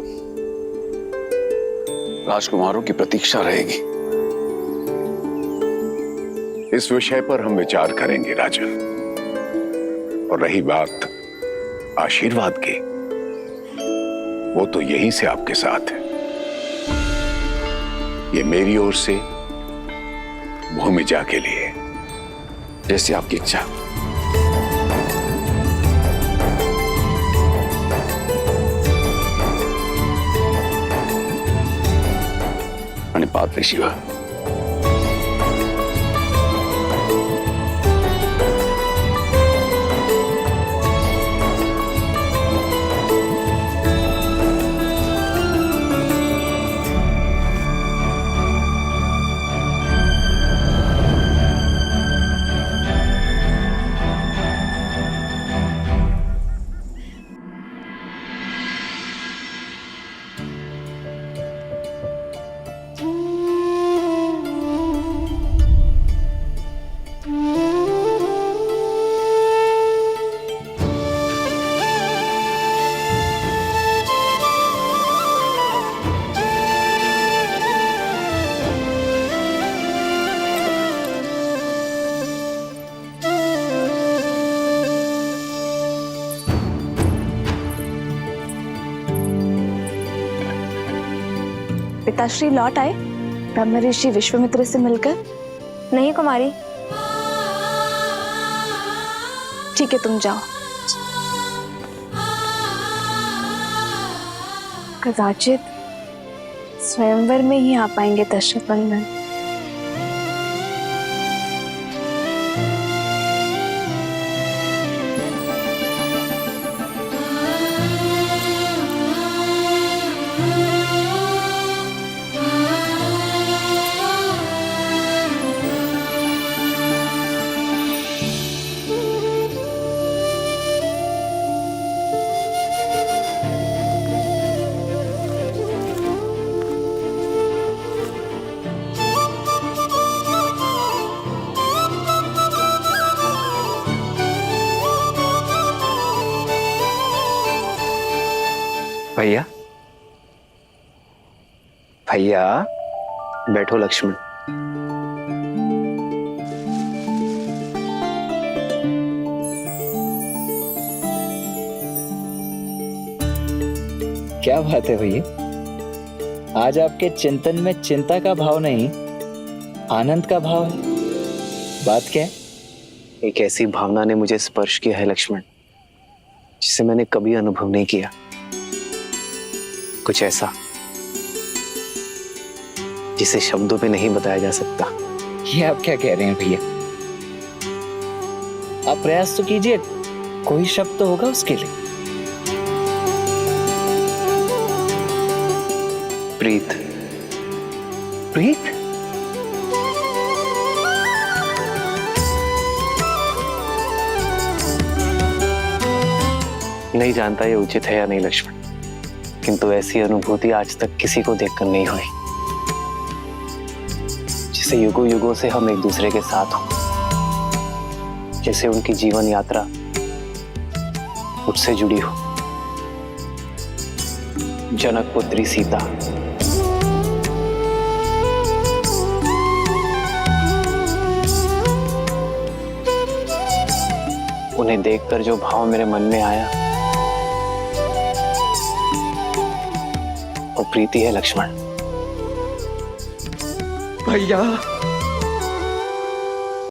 राजकुमारों की प्रतीक्षा रहेगी। इस विषय पर हम विचार करेंगे राजन। और रही बात आशीर्वाद की, वो तो यहीं से आपके साथ है। ये मेरी ओर से भूमिजा के लिए। जैसी आपकी इच्छा। प्रणिपात ऋषिवर। पिताश्री लौट आए ब्रह्म ऋषि विश्वामित्र से मिलकर? नहीं कुमारी। ठीक है, तुम जाओ। कदाचित स्वयंवर में ही आ पाएंगे दशरथ नंदन। भैया, भैया बैठो। लक्ष्मण, क्या बात है भैया, आज आपके चिंतन में चिंता का भाव नहीं, आनंद का भाव है। बात क्या है? एक ऐसी भावना ने मुझे स्पर्श किया है लक्ष्मण, जिसे मैंने कभी अनुभव नहीं किया। कुछ ऐसा जिसे शब्दों पे नहीं बताया जा सकता। ये आप क्या कह रहे हैं भैया? आप प्रयास तो कीजिए, कोई शब्द तो होगा उसके लिए। प्रीत, प्रीत, नहीं जानता ये उचित है या नहीं लक्ष्मण, किंतु ऐसी अनुभूति आज तक किसी को देखकर नहीं हुई, जिसे युगों युगों से हम एक दूसरे के साथ हो, जैसे उनकी जीवन यात्रा मुझसे जुड़ी हो। जनक पुत्री सीता, उन्हें देखकर जो भाव मेरे मन में आया वो प्रीति है लक्ष्मण। भैया